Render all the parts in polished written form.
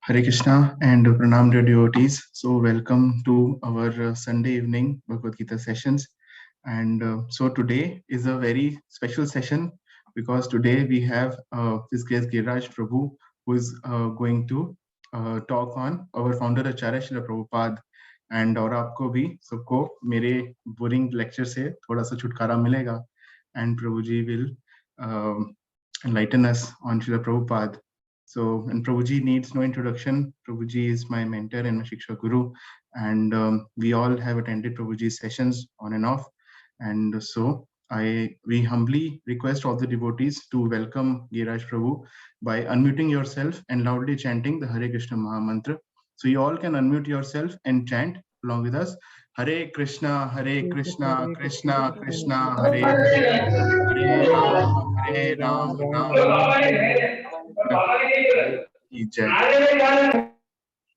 Hare Krishna and Pranam dear devotees. So welcome to our Sunday evening Bhagavad Gita sessions. And so today is a very special session because today we have this guest Giriraj Prabhu who is going to talk on our founder Acharya Srila Prabhupada. And और आपको भी सबको मेरे boring lecture से थोड़ा सा छुटकारा मिलेगा. And Prabhuji will enlighten us on Srila Prabhupada. So, and Prabhuji needs no introduction. Prabhuji is my mentor and my Shiksha Guru, and we all have attended Prabhuji's sessions on and off. And so, we humbly request all the devotees to welcome Giriraj Prabhu by unmuting yourself and loudly chanting the Hare Krishna Maha Mantra. So, you all can unmute yourself and chant along with us. Hare Krishna, Krishna Krishna, Hare Hare, Hare Ram,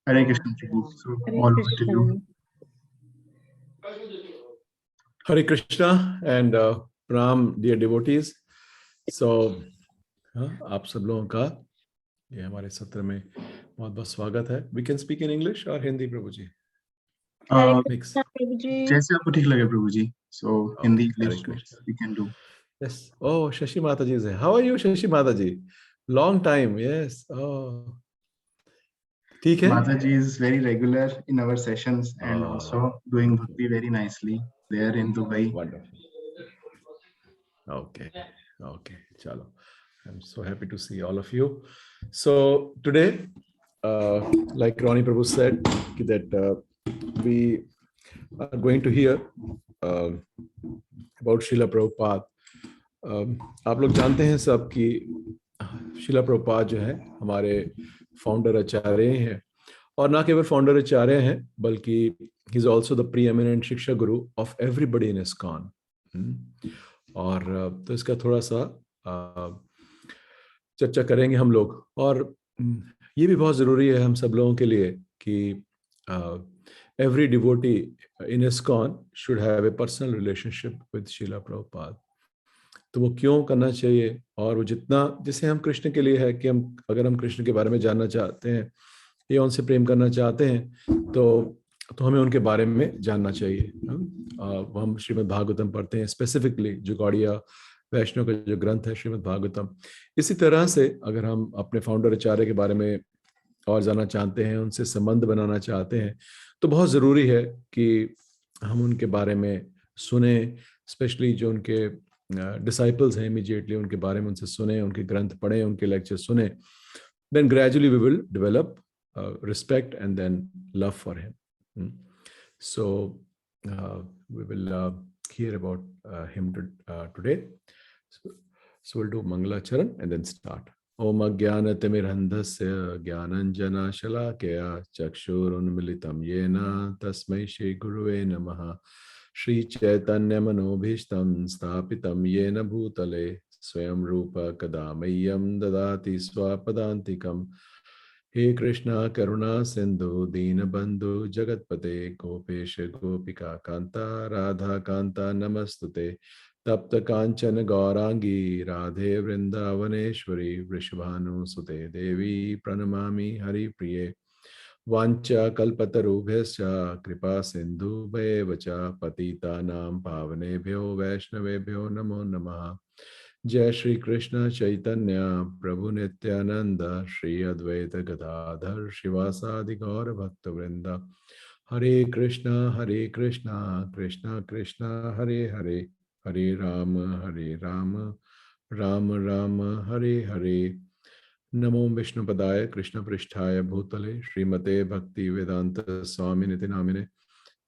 Hare Krishna Prabhu. So all over to you. Hare Krishna and Pranam dear devotees. So आप सब लोगों का ये हमारे सत्र में बहुत बहुत स्वागत है. We can speak in English or Hindi, प्रभु जी? जैसे आपको ठीक लगे प्रभु जी. So Hindi, English, we can do. Yes. Oh, Shashi Mataji is here. How are you, Shashi Mataji? Long time. Yes. Oh. ठीक है. Mataji is very regular in our sessions and also doing bhakti very nicely there in Dubai. Wonderful. Okay. Okay. Chalo. I'm so happy to see all of you. So today, like Ronnie Prabhu said, that we are going to hear about Srila Prabhupada. आप लोग जानते हैं सब कि श्रीला प्रभुपाद जो है हमारे founder आचार्य हैं, और ना केवल फाउंडर आचार्य हैं बल्कि ही इज आल्सो द प्रीएमिनेंट शिक्षा गुरु ऑफ एवरीबॉडी इन इस्कॉन. और तो इसका थोड़ा सा चर्चा करेंगे हम लोग. और ये भी बहुत ज़रूरी है हम सब लोगों के लिए कि every devotee in ISKCON should have a personal relationship with Srila Prabhupada. तो वो क्यों करना चाहिए, और वो जितना जैसे हम कृष्ण के लिए है कि हम अगर हम कृष्ण के बारे में जानना चाहते हैं या उनसे प्रेम करना चाहते हैं तो हमें उनके बारे में जानना चाहिए. हम श्रीमद् भागवतम पढ़ते हैं, स्पेसिफिकली जो गौड़िया वैष्णव का जो ग्रंथ है श्रीमद् भागवतम. इसी तरह से अगर हम अपने फाउंडर आचार्य के बारे में और जानना चाहते हैं, उनसे संबंध बनाना चाहते हैं, तो बहुत ज़रूरी है कि हम उनके बारे में सुने, स्पेशली जो उनके डिसाइपल्स हैं इमीडिएटली उनके बारे में उनसे सुने, उनके ग्रंथ पढ़ें, उनके लेक्चर सुने. Then gradually we will develop respect and then love for him. So we will hear about him today. So we'll do Mangala Charan and then start. Om Ajnanaatimirandhasya Jnananjana Shalakaya Chakshurunmilitam Yena Tasmai Shri Guruve Namaha. Shri Chaitanya Manobhishtam Sthapitam Yena Bhutale Swayam Rupa Kadamayam Dadati Swapadantikam. हे कृष्णा करुणा सिंधु दीन बंधु जगतपते गोपेश गोपिका कांता राधा कांता नमस्तुते. तप्त कांचन गौरांगी राधे वृंदावनेश्वरी वृषभानुसुते देवी प्रणमामि हरिप्रिये. वाञ्छा कल्पतरुभ्यश्च कृपा सिन्धुभ्येव च पतितानां पावनेभ्यो वैष्णवेभ्यो नमो नमः. जय श्री कृष्ण चैतन्य प्रभु नित्यानंद श्री अद्वैत गदाधर शिवासादि गौर भक्त वृंदा। हरे कृष्णा कृष्णा कृष्णा हरे हरे, हरे राम राम राम हरे हरे। नमो विष्णुपदाय कृष्ण पृष्ठाय भूतले श्रीमते भक्ति वेदांत स्वामी निति नामिने।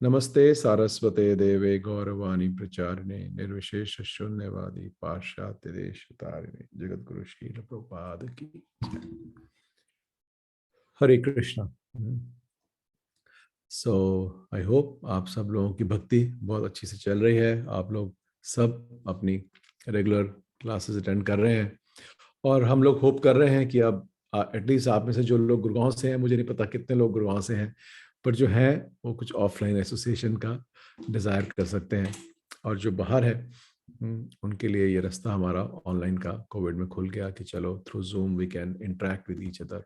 नमस्ते सारस्वते देवे गौरवाणी प्रचारिणे निर्विशेष शून्यवादी पाश्चात्य देश तारिणे जगद्गुरु श्रील प्रभुपाद की जय। हरे कृष्णा। सो आई होप आप सब लोगों की भक्ति बहुत अच्छी से चल रही है। आप लोग सब अपनी रेगुलर क्लासेस अटेंड कर रहे हैं और हम लोग होप कर रहे हैं कि अब एटलीस्ट आप में से जो लोग गुड़गांव से हैं, मुझे नहीं पता कितने लोग गुड़गांव से हैं, पर जो है वो कुछ ऑफलाइन एसोसिएशन का डिज़ायर कर सकते हैं, और जो बाहर है उनके लिए ये रास्ता हमारा ऑनलाइन का कोविड में खुल गया कि चलो through Zoom we can interact with each other.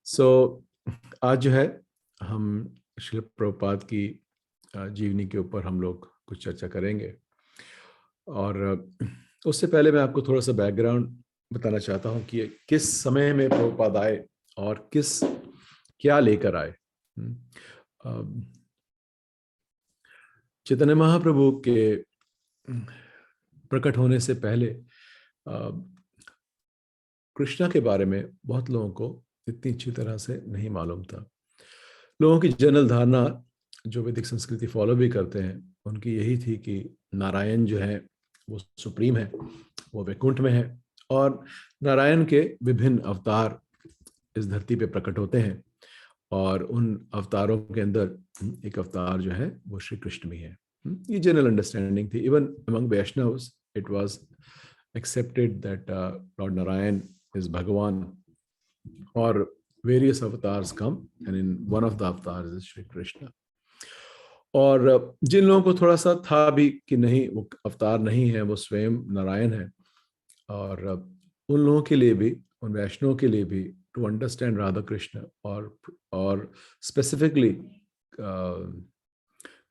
So आज जो है हम श्रील प्रभुपाद की जीवनी के ऊपर हम लोग कुछ चर्चा करेंगे, और उससे पहले मैं आपको थोड़ा सा बैकग्राउंड बताना चाहता हूँ कि किस समय में प्रभुपाद आए और क्या लेकर आए। चैतन्य महाप्रभु के प्रकट होने से पहले कृष्णा के बारे में बहुत लोगों को इतनी अच्छी तरह से नहीं मालूम था। लोगों की जनरल धारणा, जो वैदिक संस्कृति फॉलो भी करते हैं, उनकी यही थी कि नारायण जो है वो सुप्रीम है, वो वैकुंठ में है, और नारायण के विभिन्न अवतार इस धरती पे प्रकट होते हैं, और उन अवतारों के अंदर एक अवतार जो है वो श्री कृष्ण भी है। ये जनरल अंडरस्टैंडिंग थी। Even among Vaishnavs it was accepted that lord Narayan is Bhagwan, और various avatars come and in one of the avatars is Shri Krishna. और जिन लोगों को थोड़ा सा था भी कि नहीं वो अवतार नहीं है, वो स्वयं नारायण है, और उन लोगों के लिए भी, उन वैष्णव के लिए भी, टू अंडरस्टैंड राधा कृष्ण और specifically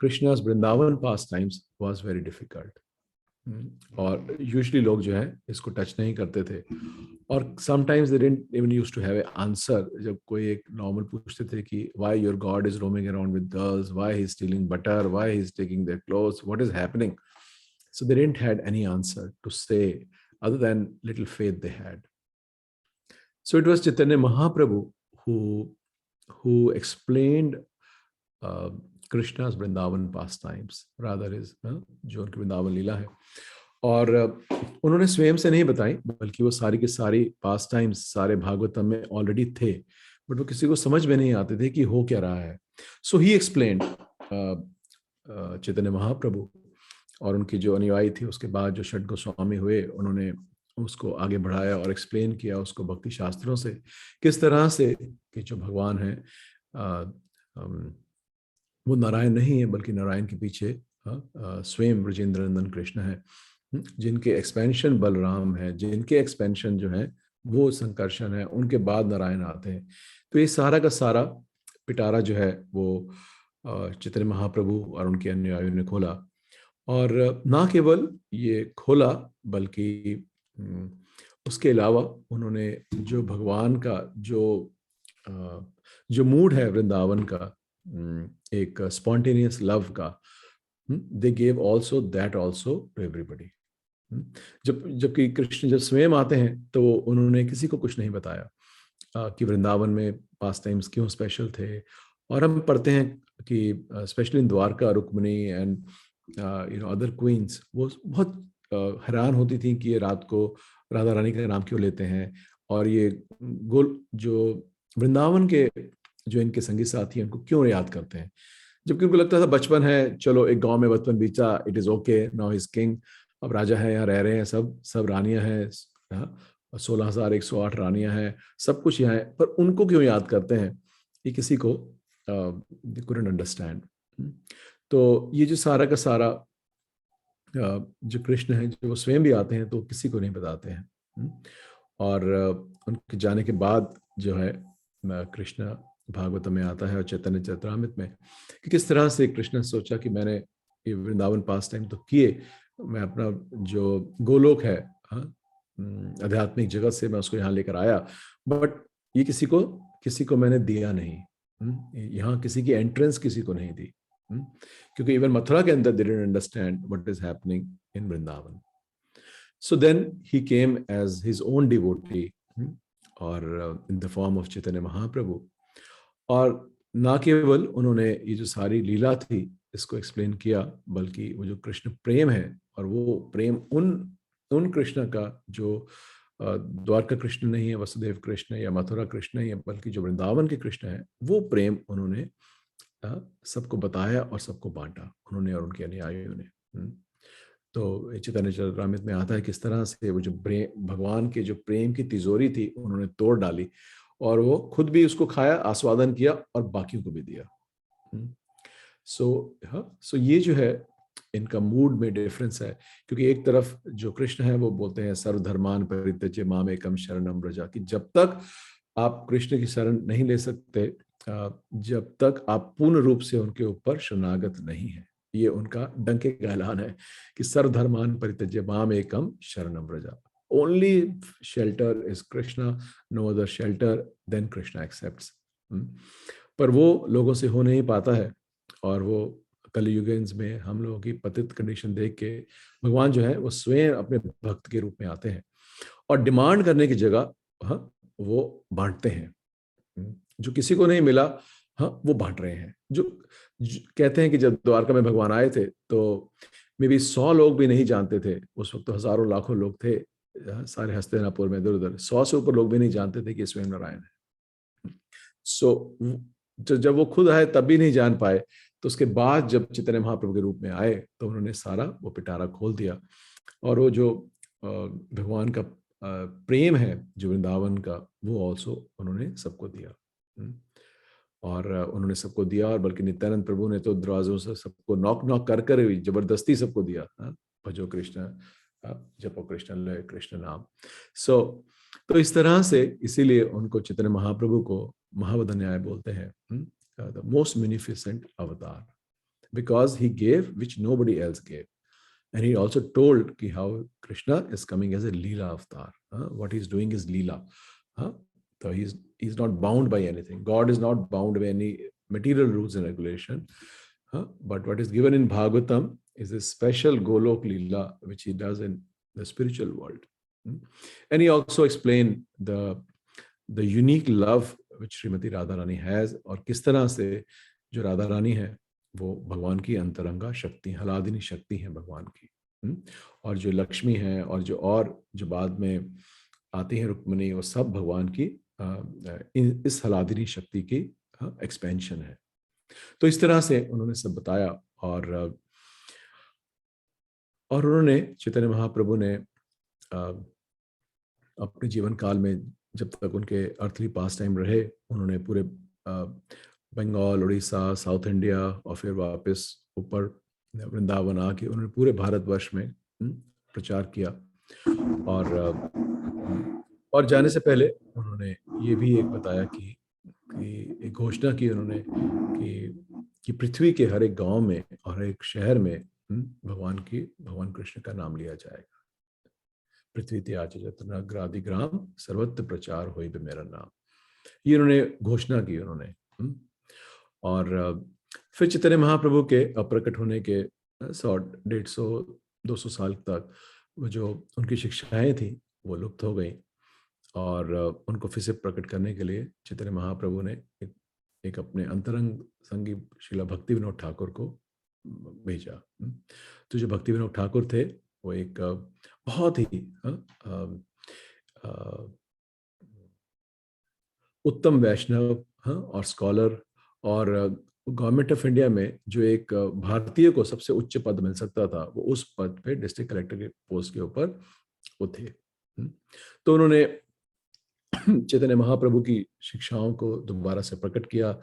Krishna's Vrindavan pastimes was very difficult. और यूजुअली लोग जो है इसको टच नहीं करते थे, और sometimes they didn't even used to have a answer. जब कोई एक नॉर्मल पूछते थे कि why your god is roaming around with girls, why he is stealing butter, why he is taking their clothes, what is happening, so they didn't had any answer to say other than little faith they had. So it was Chaitanya Mahaprabhu who explained Krishna's Vrindavan pastimes, rather is जो उनकी वृंदावन लीला है, और उन्होंने स्वयं से नहीं बताई, बल्कि वो सारी की सारी पास्ट टाइम्स सारे भागवतम में ऑलरेडी थे, बट वो किसी को समझ में नहीं आते थे कि हो क्या रहा है। सो ही एक्सप्लेन्ड, चैतन्य महाप्रभु और उनकी जो अनुयायी थी, उसके बाद जो षट गोस्वामी हुए, उन्होंने उसको आगे बढ़ाया और एक्सप्लेन किया उसको भक्ति शास्त्रों से, किस तरह से कि जो भगवान है वो नारायण नहीं है, बल्कि नारायण के पीछे स्वयं ब्रजेंद्र नंदन कृष्ण है, जिनके एक्सपेंशन बलराम है, जिनके एक्सपेंशन जो है वो संकर्षण है, उनके बाद नारायण आते हैं। तो ये सारा का सारा पिटारा जो है वो चैतन्य महाप्रभु और उनके अनुयायियों ने खोला, और ना केवल ये खोला बल्कि उसके अलावा उन्होंने जो भगवान का जो मूड है वृंदावन का, एक स्पॉन्टेनियस लव का, they gave also that also to everybody. जबकि कृष्ण जब स्वयं आते हैं तो उन्होंने किसी को कुछ नहीं बताया कि वृंदावन में पास टाइम्स क्यों स्पेशल थे। और हम पढ़ते हैं कि specially in Dwarka Rukmini and other queens, वो बहुत हैरान होती थी कि ये रात को राधा रानी का नाम क्यों लेते हैं, और ये गोल जो वृंदावन के जो इनके संगी साथी हैं उनको क्यों याद करते हैं, जबकि उनको लगता था बचपन है, चलो एक गांव में बचपन बीता, it is okay, now he is king, अब राजा है, यहाँ रह रहे हैं, सब रानियां हैं, 16,108 रानियां हैं, सब कुछ यहाँ है, पर उनको क्यों याद करते हैं, ये किसी को couldn't understand। तो ये जो सारा का सारा जो कृष्ण है, जो वो स्वयं भी आते हैं तो किसी को नहीं बताते हैं। और उनके जाने के बाद जो है कृष्ण भागवत में आता है और चैतन्य चरितामृत में कि किस तरह से कृष्ण ने सोचा कि मैंने ये वृंदावन पास टाइम तो किए, मैं अपना जो गोलोक है आध्यात्मिक जगत से मैं उसको यहाँ लेकर आया, बट ये किसी को मैंने दिया नहीं। यहाँ किसी की एंट्रेंस किसी को नहीं दी, क्योंकि इवन मथुरा के अंदर they didn't understand what is happening in Vrindavan. So then he came as his own devotee, और in the form of Chaitanya Mahaprabhu। और ना केवल उन्होंने ये जो सारी लीला थी इसको एक्सप्लेन किया, बल्कि वो जो कृष्ण प्रेम है, और वो प्रेम उन कृष्ण का जो द्वारका कृष्ण नहीं है, वसुदेव कृष्ण या मथुरा कृष्ण नहीं है, बल्कि जो वृंदावन के कृष्ण है, वो प्रेम उन्होंने सबको बताया और सबको बांटा, उन्होंने और उनके अनुयायियों ने। तो चैतन्य चरितामृत में आता है किस तरह से वो जो भगवान के जो प्रेम की तिजोरी थी उन्होंने तोड़ डाली, और वो खुद भी उसको खाया, आस्वादन किया और बाकियों को भी दिया। सो ये जो है इनका मूड में डिफरेंस है, क्योंकि एक तरफ जो कृष्ण है वो बोलते हैं सर्वधर्मान परित्यज्य माम एकम शरणम व्रजा, कि जब तक आप कृष्ण की शरण नहीं ले सकते, जब तक आप पूर्ण रूप से उनके ऊपर शरणागत नहीं है। ये उनका डंके का ऐलान है कि सर्वधर्मान परित्यज्य माम एकम शरणम व्रजा। Only shelter is Krishna, no other shelter, then Krishna accepts। पर वो लोगों से हो नहीं पाता है, और वो कलियुगेंस में हम लोगों की पतित कंडीशन देख के भगवान जो है वो स्वयं अपने भक्त के रूप में आते हैं, और डिमांड करने की जगह वो बांटते हैं। जो किसी को नहीं मिला वो बांट रहे हैं। जो कहते हैं कि जब द्वारका में भगवान आए थे तो मे बी 100 लोग भी नहीं जानते थे, उस वक्त तो हजारों लाखों लोग थे सारे हस्तिनापुर में, इधर उधर 100 से ऊपर लोग भी नहीं जानते थे कि स्वयं नारायण है। सो जब वो खुद आए तब भी नहीं जान पाए, तो उसके बाद जब चैतन्य महाप्रभु के रूप में आए तो उन्होंने सारा वो पिटारा खोल दिया, और वो जो भगवान का प्रेम है जो वृंदावन का, वो ऑल्सो उन्होंने सबको दिया। और उन्होंने सबको दिया, और बल्कि नित्यानंद प्रभु ने तो दरवाजों से सबको नॉक कर कर जबरदस्ती सबको दिया, भजो कृष्ण जपो कृष्ण लय कृष्ण नाम। तो इस तरह से इसीलिए उनको चैतन्य महाप्रभु को महावदन्याय बोलते हैं, द मोस्ट munificent अवतार, because he gave which nobody else gave। And he also told ki how Krishna is coming as a Leela avatar. What he's doing is Leela. So he's not bound by anything. God is not bound by any material rules and regulation. But what is given in Bhagavatam is a special Golok Leela which he does in the spiritual world. And he also explained the unique love which Srimati Radharani has, और किस तरह से जो राधा रानी है वो भगवान की अंतरंगा शक्ति, हलादिनी शक्ति है भगवान की, और जो लक्ष्मी है और जो बाद में आती है रुक्मिणी, वो सब भगवान की इस हलादिनी शक्ति की एक्सपेंशन है। तो इस तरह से उन्होंने सब बताया, और उन्होंने चैतन्य महाप्रभु ने अपने जीवन काल में जब तक उनके अर्थली पास टाइम रहे, उन्होंने पूरे बंगाल, उड़ीसा, साउथ इंडिया और फिर वापस ऊपर वृंदावन आके उन्होंने पूरे भारतवर्ष में प्रचार किया। और जाने से पहले उन्होंने ये भी एक बताया कि एक घोषणा की उन्होंने कि पृथ्वी के हर एक गांव में और हर एक शहर में भगवान कृष्ण का नाम लिया जाएगा। पृथ्वी त्याज जत्र ग्रादि ग्राम सर्वत्र प्रचार होई बे मेरा नाम, ये उन्होंने घोषणा की उन्होंने। और फिर चैतन्य महाप्रभु के अप्रकट होने के 100, 150, 200 साल तक वो जो उनकी शिक्षाएं थी वो लुप्त हो गई, और उनको फिर से प्रकट करने के लिए चैतन्य महाप्रभु ने एक अपने अंतरंग संगी श्रीला भक्ति विनोद ठाकुर को भेजा। तो जो भक्ति विनोद ठाकुर थे वो एक बहुत ही उत्तम वैष्णव और स्कॉलर, और गवर्नमेंट ऑफ इंडिया में जो एक भारतीय को सबसे उच्च पद मिल सकता था वो उस पद पे डिस्ट्रिक्ट कलेक्टर के पोस्ट के ऊपर वो थे। तो उन्होंने चैतन्य महाप्रभु की शिक्षाओं को दोबारा से प्रकट किया,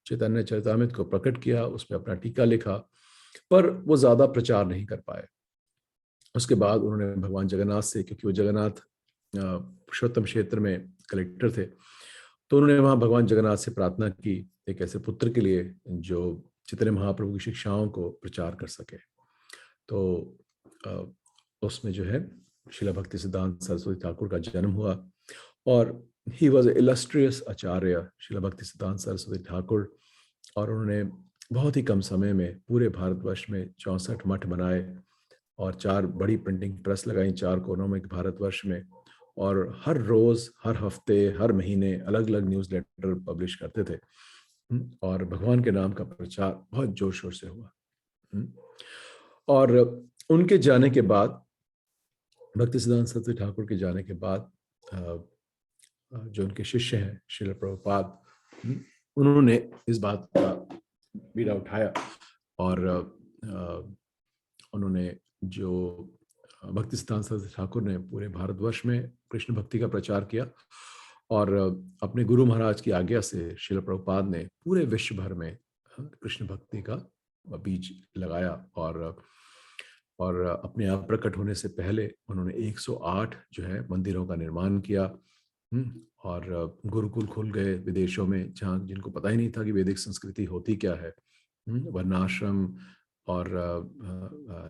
चैतन्य चरितामृत को प्रकट किया, उसमें अपना टीका लिखा, पर वो ज्यादा प्रचार नहीं कर पाए। उसके बाद उन्होंने भगवान जगन्नाथ से, क्योंकि वो जगन्नाथ पुरुषोत्तम क्षेत्र में कलेक्टर थे, तो उन्होंने वहां भगवान जगन्नाथ से प्रार्थना की एक ऐसे पुत्र के लिए जो चैतन्य महाप्रभु की शिक्षाओं को प्रचार कर सके। तो उसमें जो है शिला भक्ति सिद्धांत सरस्वती ठाकुर का जन्म हुआ, और ही वॉज इलस्ट्रियस आचार्य, शिला भक्ति सिद्धांत सरस्वती ठाकुर। और उन्होंने बहुत ही कम समय में पूरे भारतवर्ष में 64 मठ बनाए और 4 बड़ी प्रिंटिंग प्रेस लगाई 4 कोनों में भारतवर्ष में, और हर रोज, हर हफ्ते, हर महीने अलग अलग न्यूज़ लेटर पब्लिश करते थे। और भगवान के नाम का प्रचार बहुत जोर शोर से हुआ। और उनके जाने के बाद, भक्ति सिद्धांत सरस्वती ठाकुर के जाने के बाद, जो उनके शिष्य हैं श्रील प्रभुपाद, उन्होंने इस बात का बीड़ा उठाया, और उन्होंने जो भक्ति सिद्धांत सरस्वती ठाकुर ने पूरे भारतवर्ष में कृष्ण भक्ति का प्रचार किया, और अपने गुरु महाराज की आज्ञा से श्रील प्रभुपाद ने पूरे विश्व भर में कृष्ण भक्ति का बीज लगाया। और अपने आप प्रकट होने से पहले उन्होंने 108 जो है मंदिरों का निर्माण किया, और गुरुकुल खुल गए विदेशों में, जहाँ जिनको पता ही नहीं था कि वैदिक संस्कृति होती क्या है। वर्णाश्रम और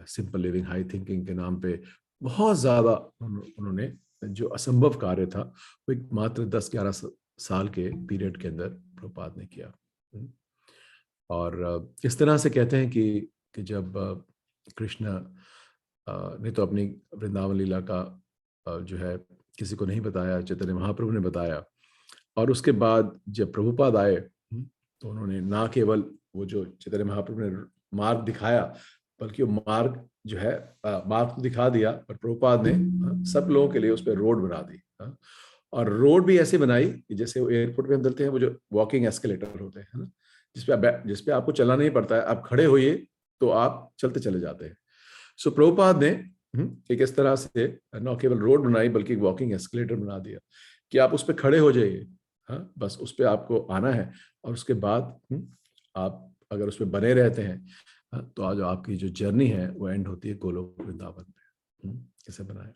सिंपल लिविंग, हाई थिंकिंग के नाम पे बहुत ज़्यादा उन्होंने जो असंभव कार्य था वो एक मात्र 10-11 साल के पीरियड के अंदर प्रभुपाद ने किया। और इस तरह से कहते हैं कि जब कृष्ण ने तो अपनी वृंदावन लीला का जो है किसी को नहीं बताया, चैतन्य महाप्रभु ने बताया। और उसके बाद जब प्रभुपाद आए तो उन्होंने ना केवल वो जो चैतन्य महाप्रभु ने मार्ग दिखाया, बल्कि वो मार्ग जो है मार्ग तो दिखा दिया, पर प्रभुपाद ने सब लोगों के लिए उस पर रोड बना दी। और रोड भी ऐसे बनाई कि जैसे वो एयरपोर्ट पे हम चलते हैं, वो जो वॉकिंग एस्केलेटर होते हैं ना, जिसपे आपको चलना नहीं पड़ता है, आप खड़े होइए तो आप चलते चले जाते हैं। सो प्रभुपाद ने एक इस तरह से न केवल रोड बनाई बल्कि एक वॉकिंग एस्केलेटर बना दिया कि आप उस पर खड़े हो जाइए, बस उस पर आपको आना है, और उसके बाद आप अगर उस पर बने रहते हैं तो आज आपकी जो जर्नी है वो एंड होती है गोलोक वृंदावन में। कैसे बनाया,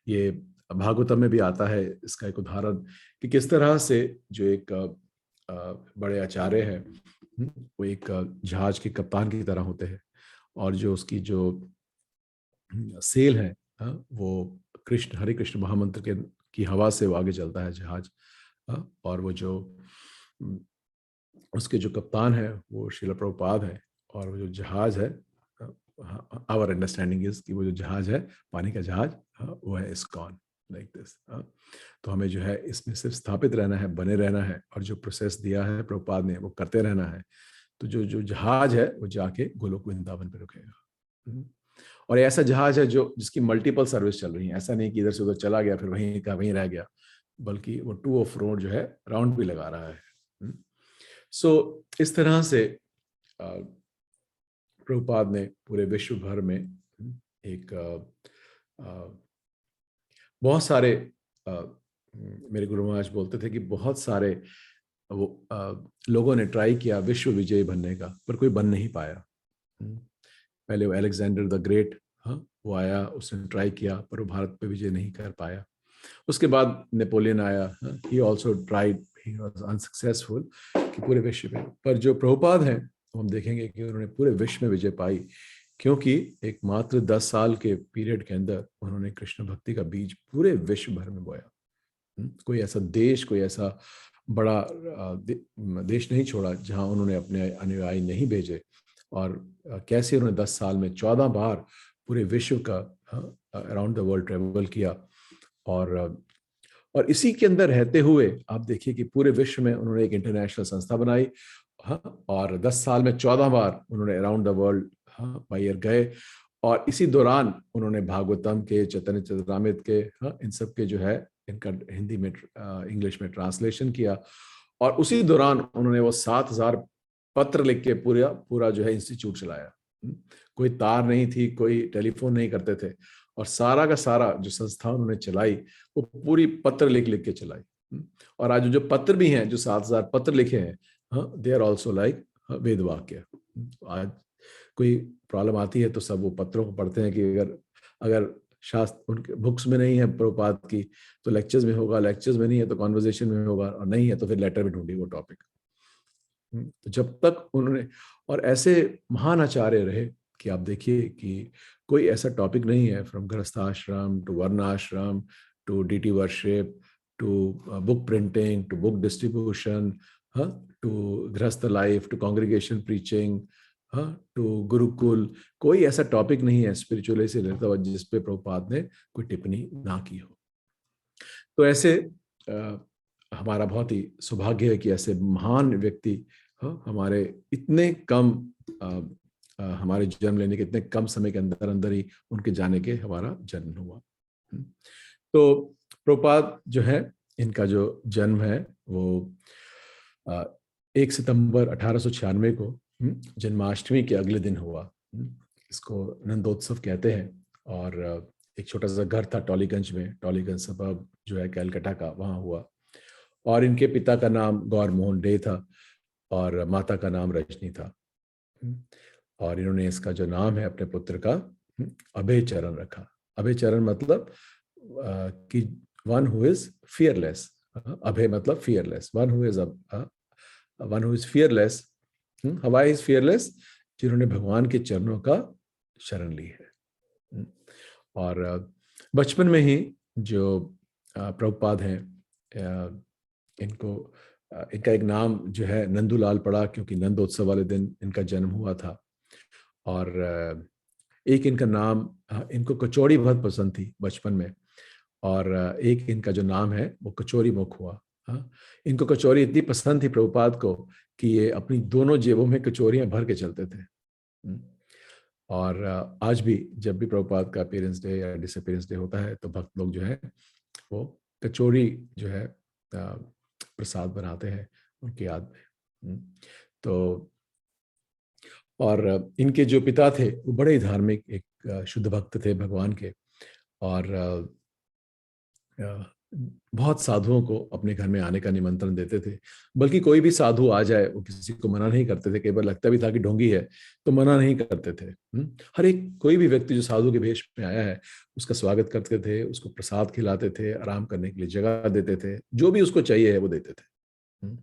ये भागवतम में भी आता है इसका एक उदाहरण कि किस तरह से जो एक बड़े आचार्य हैं वो एक जहाज के कप्तान की तरह होते हैं, और जो उसकी जो सेल है वो कृष्ण, हरे कृष्ण महामंत्र की हवा से वो आगे चलता है जहाज। और वो जो उसके जो कप्तान है वो श्रील प्रभुपाद है, और वो जो जहाज है, आवर अंडरस्टैंडिंग इज कि वो जो जहाज है, पानी का जहाज, वो है इस्कॉन, लाइक दिस। तो हमें जो है इसमें सिर्फ स्थापित रहना है, बने रहना है, और जो प्रोसेस दिया है प्रभुपाद ने वो करते रहना है। तो जो जहाज है वो जाके गोलोक वृंदावन पे रुकेगा। और ऐसा जहाज है जिसकी मल्टीपल सर्विस चल रही है, ऐसा नहीं कि इधर से उधर चला गया फिर वहीं का वहीं रह गया, बल्कि वो टू ऑफ रोड जो है राउंड भी लगा रहा है। सो इस तरह से प्रभुपाद ने पूरे विश्व भर में एक बहुत सारे मेरे गुरु महाराज बोलते थे कि बहुत सारे वो लोगों ने ट्राई किया विश्व विजयी बनने का, पर कोई बन नहीं पाया। पहले वो अलेक्जेंडर द ग्रेट, वो आया, उसने ट्राई किया पर वो भारत पे विजय नहीं कर पाया। उसके बाद नेपोलियन आया, ही also tried, he was unsuccessful कि पूरे विश्व में। पर जो प्रभुपाद हैं हम देखेंगे कि उन्होंने पूरे विश्व में विजय पाई, क्योंकि एक मात्र 10 साल के पीरियड के अंदर उन्होंने कृष्ण भक्ति का बीज पूरे विश्व भर में बोया। कोई ऐसा देश, कोई ऐसा बड़ा देश नहीं छोड़ा जहां उन्होंने अपने अनुयायी नहीं भेजे। और कैसे उन्होंने 10 साल में 14 बार पूरे विश्व का अराउंड द वर्ल्ड ट्रेवल किया। और इसी के अंदर रहते हुए आप देखिए कि पूरे विश्व में उन्होंने एक इंटरनेशनल संस्था बनाई, और 10 साल में 14 बार उन्होंने around the world by year गए। और इसी दौरान उन्होंने भागवतम के, चैतन्य चरितामृत के, इन सब के जो है इनका हिंदी में, इंग्लिश में ट्रांसलेशन किया। और उसी दौरान उन्होंने वो 7,000 पत्र लिख के पूरा जो है इंस्टीट्यूट चलाया। कोई तार नहीं थी, कोई टेलीफोन नहीं करते थे, और सारा का सारा जो संस्था उन्होंने चलाई वो पूरी पत्र लिख के चलाई। और आज जो पत्र भी हैं, जो 7,000 पत्र लिखे हैं, दे आर ऑल्सो लाइक वेद वाक्य। आज कोई प्रॉब्लम आती है तो सब वो पत्रों को पढ़ते हैं कि अगर शास्त्र उनके बुक्स में नहीं है प्रभुपाद की तो लेक्चर्स में होगा, लेक्चर्स में नहीं है तो कॉन्वर्सेशन में होगा, और नहीं है तो फिर लेटर में ढूंढी वो टॉपिक। तो जब तक उन्होंने, और ऐसे महान आचार्य रहे कि आप देखिए कि कोई ऐसा टॉपिक नहीं है, from grihasthashram to varnashram to deity worship to book printing to book distribution, हाँ, to grihastha life to congregation preaching, हाँ, टू गुरुकुल, कोई ऐसा टॉपिक नहीं है स्पिरिचुअलिटी से रिलेटेड हुआ जिस पे प्रभुपाद ने कोई टिप्पणी ना की हो। तो ऐसे हमारा बहुत ही सौभाग्य है कि ऐसे महान व्यक्ति, हाँ, हमारे इतने कम हमारे जन्म लेने के इतने कम समय के अंदर अंदर ही उनके जाने के हमारा जन्म हुआ। तो प्रभुपाद जो है, इनका जो जन्म है वो 1 सितंबर 1896 को जन्माष्टमी के अगले दिन हुआ। इसको नंदोत्सव कहते हैं। और एक छोटा सा घर था टॉलीगंज में, टॉलीगंज सबब जो है कैलकाटा का, वहाँ हुआ। और इनके पिता का नाम गौर मोहन डे था और माता का नाम रजनी था। और इन्होंने इसका जो नाम है अपने पुत्र का अभय चरण रखा। अभय चरण मतलब कि वन हु इज फियरलेस। अभय मतलब fearless, one who is fearless. Why is fearless? जिन्होंने भगवान के चरणों का शरण ली है। और बचपन में ही जो प्रभुपाद हैं, इनका एक नाम जो है नंदूलाल पड़ा, क्योंकि नंदोत्सव वाले दिन इनका जन्म हुआ था। और एक इनका नाम, इनको कचौड़ी बहुत पसंद थी बचपन में, और एक इनका जो नाम है वो कचौरी मुख हुआ। इनको कचौरी इतनी पसंद थी प्रभुपाद को कि ये अपनी दोनों जेबों में कचौरियां भर के चलते थे। और आज भी जब भी प्रभुपाद का अपीयरेंस डे या डिसअपीयरेंस डे होता है तो भक्त लोग जो है वो कचौरी जो है प्रसाद बनाते हैं उनकी याद में। तो और इनके जो पिता थे वो बड़े धार्मिक, एक शुद्ध भक्त थे भगवान के। और बहुत साधुओं को अपने घर में आने का निमंत्रण देते थे। बल्कि कोई भी साधु आ जाए वो किसी को मना नहीं करते थे। कई बार लगता भी था कि ढोंगी है तो मना नहीं करते थे। हर एक कोई भी व्यक्ति जो साधु के वेश में आया है उसका स्वागत करते थे, उसको प्रसाद खिलाते थे, आराम करने के लिए जगह देते थे, जो भी उसको चाहिए है वो देते थे।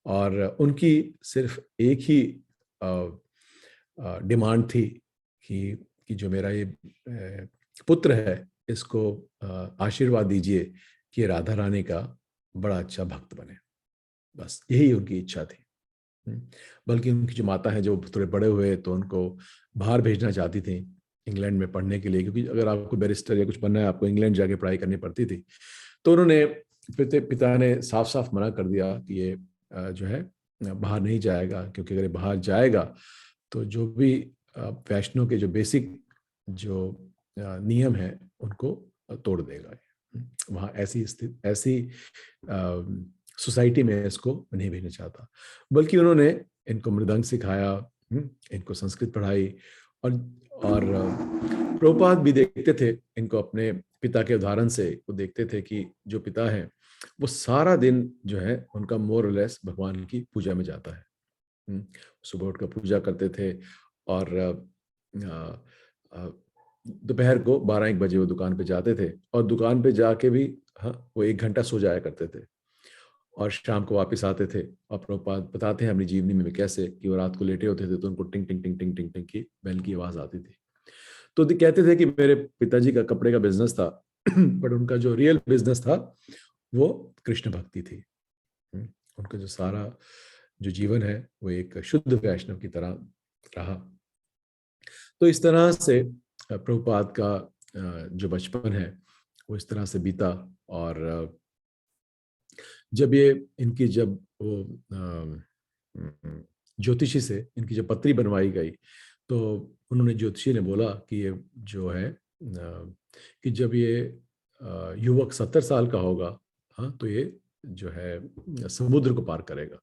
और उनकी सिर्फ एक ही डिमांड थी कि जो मेरा ये पुत्र है इसको आशीर्वाद दीजिए कि राधा रानी का बड़ा अच्छा भक्त बने। बस यही उनकी इच्छा थी। बल्कि उनकी जो माता है, जो थोड़े बड़े हुए तो उनको बाहर भेजना चाहती थी इंग्लैंड में पढ़ने के लिए, क्योंकि अगर आपको बैरिस्टर या कुछ बनना है आपको इंग्लैंड जाके पढ़ाई करनी पड़ती थी। तो उन्होंने पिता ने साफ साफ मना कर दिया कि ये जो है बाहर नहीं जाएगा, क्योंकि अगर बाहर जाएगा तो जो भी वैष्णव के जो बेसिक जो नियम है उनको तोड़ देगा। वहाँ ऐसी सोसाइटी में इसको नहीं भेजना चाहता। बल्कि उन्होंने इनको मृदंग सिखाया, इनको संस्कृत पढ़ाई। और प्रभुपाद भी देखते थे इनको अपने पिता के उदाहरण से, वो देखते थे कि जो पिता है वो सारा दिन जो है उनका मोर लेस भगवान की पूजा में जाता है। सुबह उठकर पूजा करते थे और दोपहर को 12-1 बजे वो दुकान पे जाते थे, और दुकान पे जाके भी वो 1 घंटा सो जाया करते थे और शाम को वापस आते थे। और प्रभुपाद बताते हैं अपनी जीवनी में कैसे कि वो रात को लेटे होते थे तो उनको टिंग टिंग टिंग टिंग टिंग टिंग की बेल की आवाज आती थी। तो कहते थे कि मेरे पिताजी का कपड़े का बिजनेस था बट उनका जो रियल बिजनेस था वो कृष्ण भक्ति थी। उनका जो सारा जो जीवन है वो एक शुद्ध वैष्णव की तरह रहा। तो इस तरह से प्रभुपाद का जो बचपन है वो इस तरह से बीता। और जब वो ज्योतिषी से इनकी जब पत्री बनवाई गई तो उन्होंने, ज्योतिषी ने बोला कि ये जो है कि जब ये युवक 70 साल का होगा, तो ये जो है समुद्र को पार करेगा,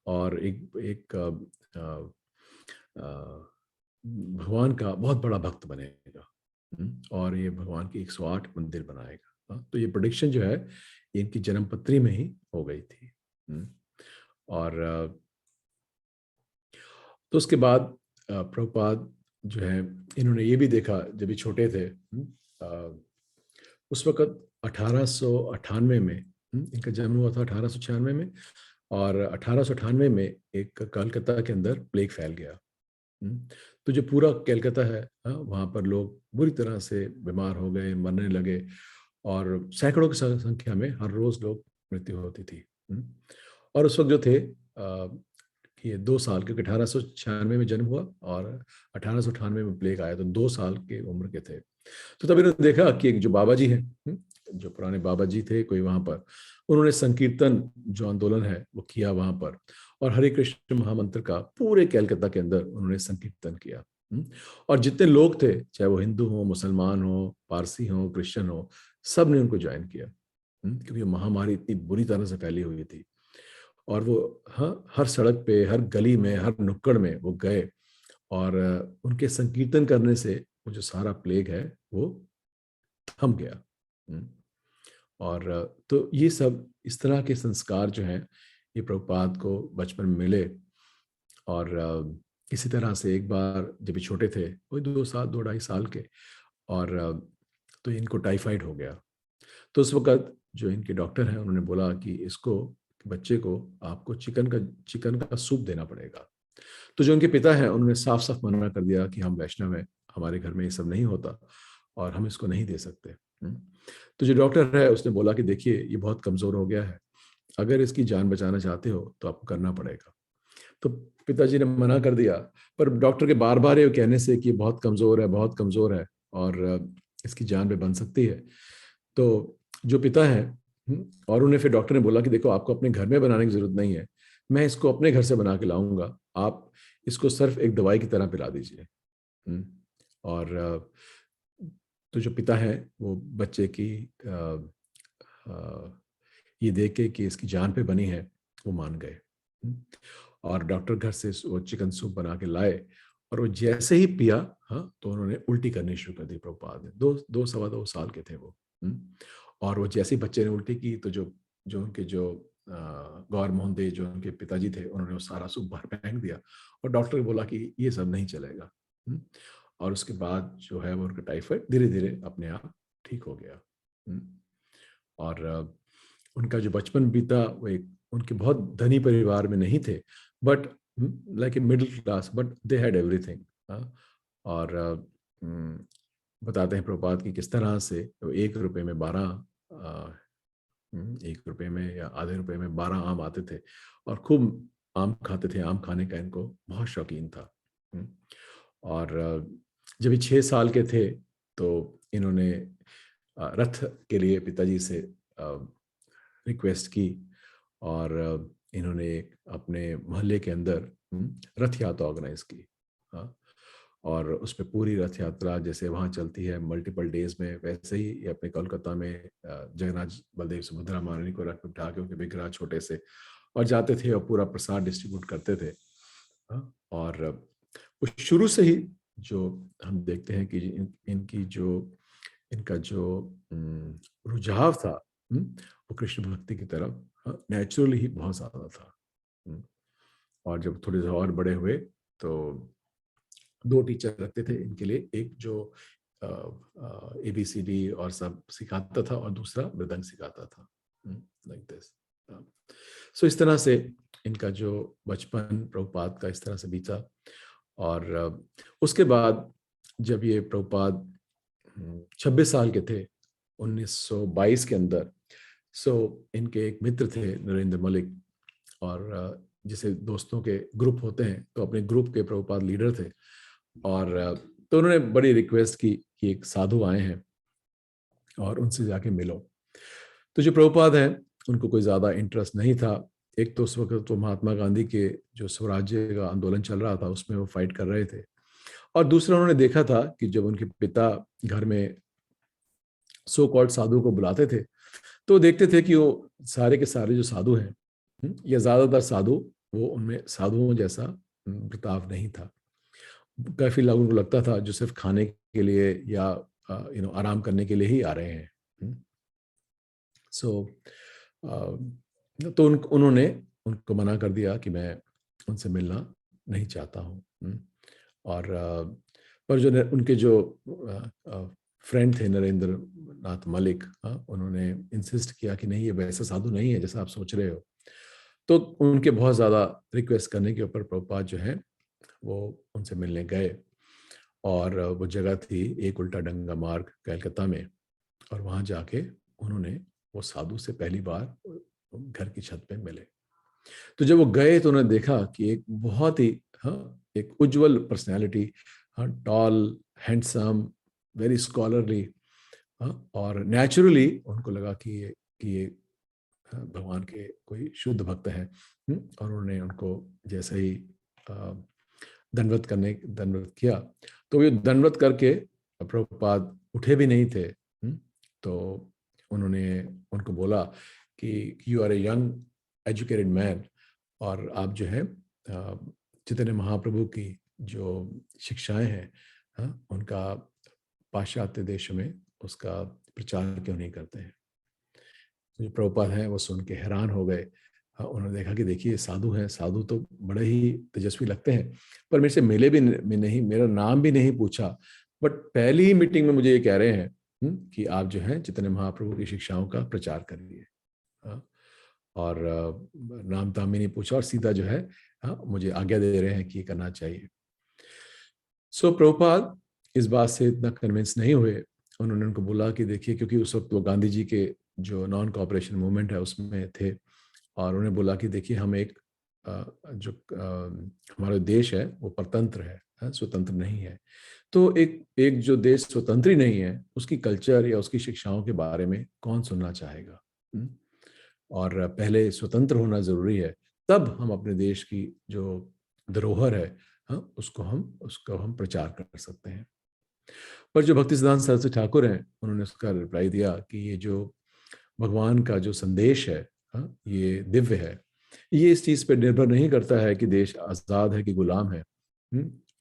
और एक भगवान का बहुत बड़ा भक्त बनेगा, और ये भगवान की 108 मंदिर बनाएगा। तो ये प्रेडिक्शन जो है इनकी जन्मपत्री में ही हो गई थी। और तो उसके बाद प्रभुपाद जो है इन्होंने ये भी देखा जब ये छोटे थे, उस वक्त 1898 में, इनका जन्म हुआ था 1896 में, और 1898 में एक कलकत्ता के अंदर प्लेग फैल गया। तो जो पूरा कलकत्ता है, वहाँ पर लोग बुरी तरह से बीमार हो गए, मरने लगे, और सैकड़ों की संख्या में हर रोज लोग मृत्यु होती थी। और उस वक्त जो थे, कि ये 2 साल, क्योंकि 1896 में जन्म हुआ और 1898 में प्लेग आया, तो 2 साल के उम्र के थे। तो तब इन्होंने देखा कि एक जो बाबा जी हैं, जो पुराने बाबा जी थे कोई वहां पर, उन्होंने संकीर्तन जो आंदोलन है वो किया वहां पर, और हरे कृष्ण महामंत्र का पूरे कलकत्ता के अंदर उन्होंने संकीर्तन किया। और जितने लोग थे, चाहे वो हिंदू हो, मुसलमान हो, पारसी हो, क्रिश्चियन हो, सब ने उनको ज्वाइन किया, क्योंकि महामारी इतनी बुरी तरह से फैली हुई थी। और वो, हाँ, हर सड़क पे, हर गली में, हर नुक्कड़ में वो गए, और उनके संकीर्तन करने से वो जो सारा प्लेग है वो थम गया। और तो ये सब इस तरह के संस्कार जो हैं, ये प्रभुपाद को बचपन में मिले। और इसी तरह से एक बार जब ये छोटे थे, वही 2 साल, 2 ढाई साल के, और तो इनको टाइफाइड हो गया। तो उस वक्त जो इनके डॉक्टर हैं, उन्होंने बोला कि इसको, बच्चे को आपको चिकन का सूप देना पड़ेगा। तो जो उनके पिता हैं, उन्होंने साफ साफ मना कर दिया कि हम वैष्णव हैं, हमारे घर में ये सब नहीं होता और हम इसको नहीं दे सकते। तो जो डॉक्टर है उसने बोला कि देखिए, ये बहुत कमजोर हो गया है, अगर इसकी जान बचाना चाहते हो तो आपको करना पड़ेगा। तो पिताजी ने मना कर दिया, पर डॉक्टर के बार बार ये कहने से कि बहुत कमजोर है, बहुत कमजोर है, और इसकी जान पे बन सकती है, तो जो पिता है, और उन्हें फिर डॉक्टर ने बोला कि देखो, आपको अपने घर में बनाने की जरूरत नहीं है, मैं इसको अपने घर से बना के लाऊंगा, आप इसको सिर्फ एक दवाई की तरह पिला दीजिए। और तो जो पिता है वो बच्चे की ये देख के कि इसकी जान पे बनी है, वो मान गए। और डॉक्टर घर से वो चिकन सूप बना के लाए, और वो जैसे ही पिया, हाँ, तो उन्होंने उल्टी करनी शुरू कर दी प्रभुपाद ने। 2 2 सवा 2 साल के थे वो। और वो जैसे ही बच्चे ने उल्टी की, तो जो जो उनके जो गौर मोहन दे, जो उनके पिताजी थे, उन्होंने वो सारा सूप बाहर फेंक दिया, और डॉक्टर ने बोला कि ये सब नहीं चलेगा। और उसके बाद जो है वो उनका टाइफाइड धीरे धीरे अपने आप ठीक हो गया। और उनका जो बचपन बीता, वो एक, उनके बहुत धनी परिवार में नहीं थे, but like a middle class, but they had everything. और बताते हैं प्रभुपाद की किस तरह से 1 रुपए में 12, 1 रुपए में या आधे रुपए में 12 आम आते थे, और खूब आम खाते थे। आम खाने का इनको बहुत शौकीन था। और जब ये 6 साल के थे, तो इन्होंने रथ के लिए पिताजी से रिक्वेस्ट की, और इन्होंने अपने मोहल्ले के अंदर रथ यात्रा ऑर्गेनाइज की। और उस पर पूरी रथ यात्रा जैसे वहाँ चलती है मल्टीपल डेज में, वैसे ही ये अपने कोलकाता में जगन्नाथ बलदेव सुभद्रा महारानी को रथ में उठा के, उनके विग्रह छोटे से, और जाते थे और पूरा प्रसाद डिस्ट्रीब्यूट करते थे। और वो शुरू से ही जो हम देखते हैं कि इनका जो रुझाव था, वो कृष्ण भक्ति की तरफ नेचुरली ही बहुत ज्यादा था। और जब थोड़े से और बड़े हुए, तो 2 टीचर रखते थे इनके लिए, एक जो ABCD और सब सिखाता था, और दूसरा मृदंग सिखाता था, लाइक दिस। सो इस तरह से इनका जो बचपन प्रभुपाद का इस तरह से बीता। और उसके बाद जब ये प्रभुपाद 26 साल के थे, 1922 के अंदर, सो इनके एक मित्र थे नरेंद्र मलिक, और जैसे दोस्तों के ग्रुप होते हैं, तो अपने ग्रुप के प्रभुपाद लीडर थे। और तो उन्होंने बड़ी रिक्वेस्ट की कि एक साधु आए हैं और उनसे जाके मिलो। तो जो प्रभुपाद हैं, उनको कोई ज़्यादा इंटरेस्ट नहीं था। एक तो उस वक्त तो महात्मा गांधी के जो स्वराज्य का आंदोलन चल रहा था, उसमें वो फाइट कर रहे थे, और दूसरा उन्होंने देखा था कि जब उनके पिता घर में सो कॉल्ड साधु को बुलाते थे, तो देखते थे कि वो सारे के सारे जो साधु हैं, या ज्यादातर साधु, वो उनमें साधुओं जैसा बर्ताव नहीं था। काफी लोगों को लगता था जो सिर्फ खाने के लिए या आराम करने के लिए ही आ रहे हैं। सो तो उन्होंने उनको मना कर दिया कि मैं उनसे मिलना नहीं चाहता हूँ। और पर जो उनके जो फ्रेंड थे नरेंद्र नाथ मलिक, उन्होंने इंसिस्ट किया कि नहीं, ये वैसा साधु नहीं है जैसा आप सोच रहे हो। तो उनके बहुत ज़्यादा रिक्वेस्ट करने के ऊपर प्रभुपाद जो है वो उनसे मिलने गए, और वो जगह थी एक उल्टा डंगा मार्ग कलकत्ता में। और वहाँ जाके उन्होंने वो साधु से पहली बार घर की छत पे मिले। तो जब वो गए तो उन्होंने देखा कि एक बहुत ही, हाँ, एक उज्जवल पर्सनैलिटी, हाँ, टॉल, हैंडसम, वेरी स्कॉलरली, हाँ, और नेचुरली उनको लगा कि ये हाँ, भगवान के कोई शुद्ध भक्त है। और उन्होंने उनको जैसे ही दंडवत किया, तो ये दंडवत करके प्रभुपाद उठे भी नहीं थे। तो उन्होंने उनको बोला कि you are a young educated man, और आप जो है चैतन्य महाप्रभु की जो शिक्षाएं हैं, हाँ, उनका पाश्चात्य देशों में उसका प्रचार क्यों नहीं करते हैं। जो प्रभुपाद हैं वो सुन के हैरान हो गए। उन्होंने देखा कि देखिए साधु हैं, साधु तो बड़े ही तेजस्वी लगते हैं, पर मेरे से मिले भी नहीं, मेरा नाम भी नहीं पूछा, बट पहली ही मीटिंग में मुझे ये कह रहे हैं कि आप जो है चैतन्य महाप्रभु की शिक्षाओं का प्रचार करिए। और नाम ताम भी नहीं पूछा, और सीधा जो है मुझे आज्ञा दे रहे हैं कि ये करना चाहिए। सो प्रभुपाद इस बात से इतना कन्विंस नहीं हुए। उन्होंने उनको बोला कि देखिए, क्योंकि उस वक्त वो गांधी जी के जो नॉन कॉपरेशन मूवमेंट है उसमें थे, और उन्हें बोला कि देखिए हम एक जो हमारा देश है वो परतंत्र है, स्वतंत्र नहीं है। तो एक एक जो देश स्वतंत्र ही नहीं है, उसकी कल्चर या उसकी शिक्षाओं के बारे में कौन सुनना चाहेगा। और पहले स्वतंत्र होना जरूरी है, तब हम अपने देश की जो धरोहर है, हाँ, उसको हम प्रचार कर सकते हैं। पर जो भक्ति सिद्धांत सरस्वती ठाकुर हैं, उन्होंने उसका रिप्लाई दिया कि ये जो भगवान का जो संदेश है, हाँ, ये दिव्य है। ये इस चीज पर निर्भर नहीं करता है कि देश आजाद है कि गुलाम है,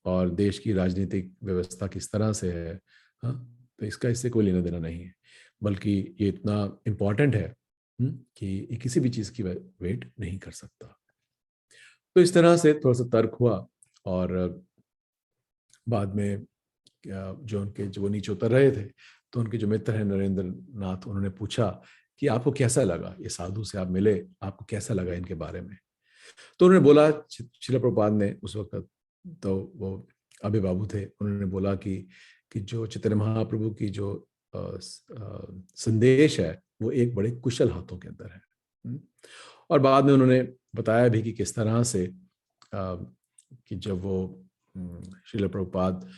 और देश की राजनीतिक व्यवस्था किस तरह से है, हाँ, तो इसका इससे कोई लेना देना नहीं है, बल्कि ये इतना इम्पोर्टेंट है कि ये किसी भी चीज की वेट नहीं कर सकता। तो इस तरह से थोड़ा सा तर्क हुआ, और बाद में जो उनके जो वो नीचे उतर रहे थे, तो उनके जो मित्र हैं नरेंद्र नाथ, उन्होंने पूछा कि आपको कैसा लगा, ये साधु से आप मिले, आपको कैसा लगा इनके बारे में। तो उन्होंने बोला, शिला प्रभुपाद ने उस वक्त, तो वो अभी बाबू थे, उन्होंने बोला कि जो चैतन्य महाप्रभु की जो संदेश है वो एक बड़े कुशल हाथों के अंदर है। और बाद में उन्होंने बताया भी कि किस तरह से कि जब वो श्रील प्रभुपाद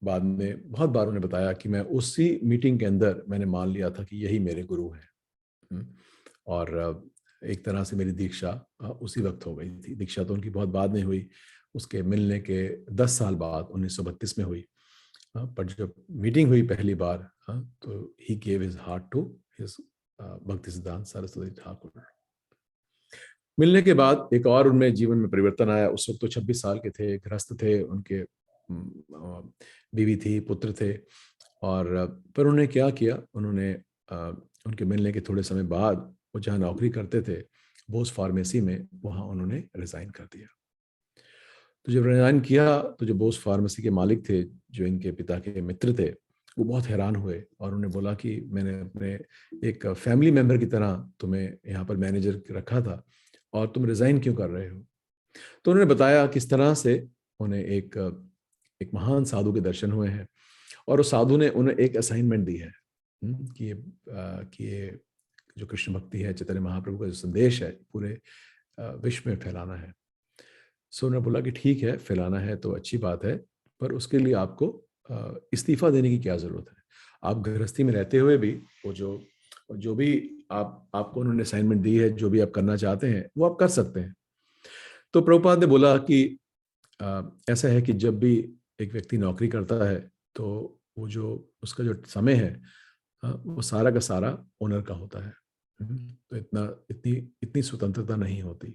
बाद में बहुत बार उन्हें बताया कि मैं उसी मीटिंग के अंदर मैंने मान लिया था कि यही मेरे गुरु हैं। और एक तरह से मेरी दीक्षा उसी वक्त हो गई थी। दीक्षा तो उनकी बहुत बाद में हुई, उसके मिलने के 10 साल बाद 1932 में हुई। पर जब मीटिंग हुई पहली बार, तो he gave his heart to his Bhakti Siddhanta Saraswati Thakur. मिलने के बाद एक और उनमें जीवन में परिवर्तन आया। उस वक्त तो 26 साल के थे, गृहस्थ थे, उनके बीवी थी, पुत्र थे। और पर उन्होंने क्या किया, उन्होंने उनके मिलने के थोड़े समय बाद वो जहाँ नौकरी करते थे बोस फार्मेसी में, वहाँ उन्होंने रिजाइन कर दिया। तो जब रिजाइन किया तो जो बोस फार्मेसी के मालिक थे, जो इनके पिता के मित्र थे, वो बहुत हैरान हुए और उन्हें बोला कि मैंने अपने एक फैमिली मेंबर की तरह तुम्हें यहाँ पर मैनेजर रखा था और तुम रिजाइन क्यों कर रहे हो। तो उन्होंने बताया किस तरह से उन्हें एक महान साधु के दर्शन हुए हैं, और उस साधु ने उन्हें एक असाइनमेंट दी है कि ये जो कृष्ण भक्ति है, चैतन्य महाप्रभु का जो संदेश है, पूरे विश्व में फैलाना है। सो उन्होंने बोला कि ठीक है, फैलाना है तो अच्छी बात है, पर उसके लिए आपको इस्तीफा देने की क्या जरूरत है। आप गृहस्थी में रहते हुए भी वो जो भी आपको उन्होंने असाइनमेंट दी है, जो भी आप करना चाहते हैं वो आप कर सकते हैं। तो प्रभुपाद ने बोला कि ऐसा है कि जब भी एक व्यक्ति नौकरी करता है तो वो जो उसका जो समय है, वो सारा का सारा ओनर का होता है। तो इतनी इतनी स्वतंत्रता नहीं होती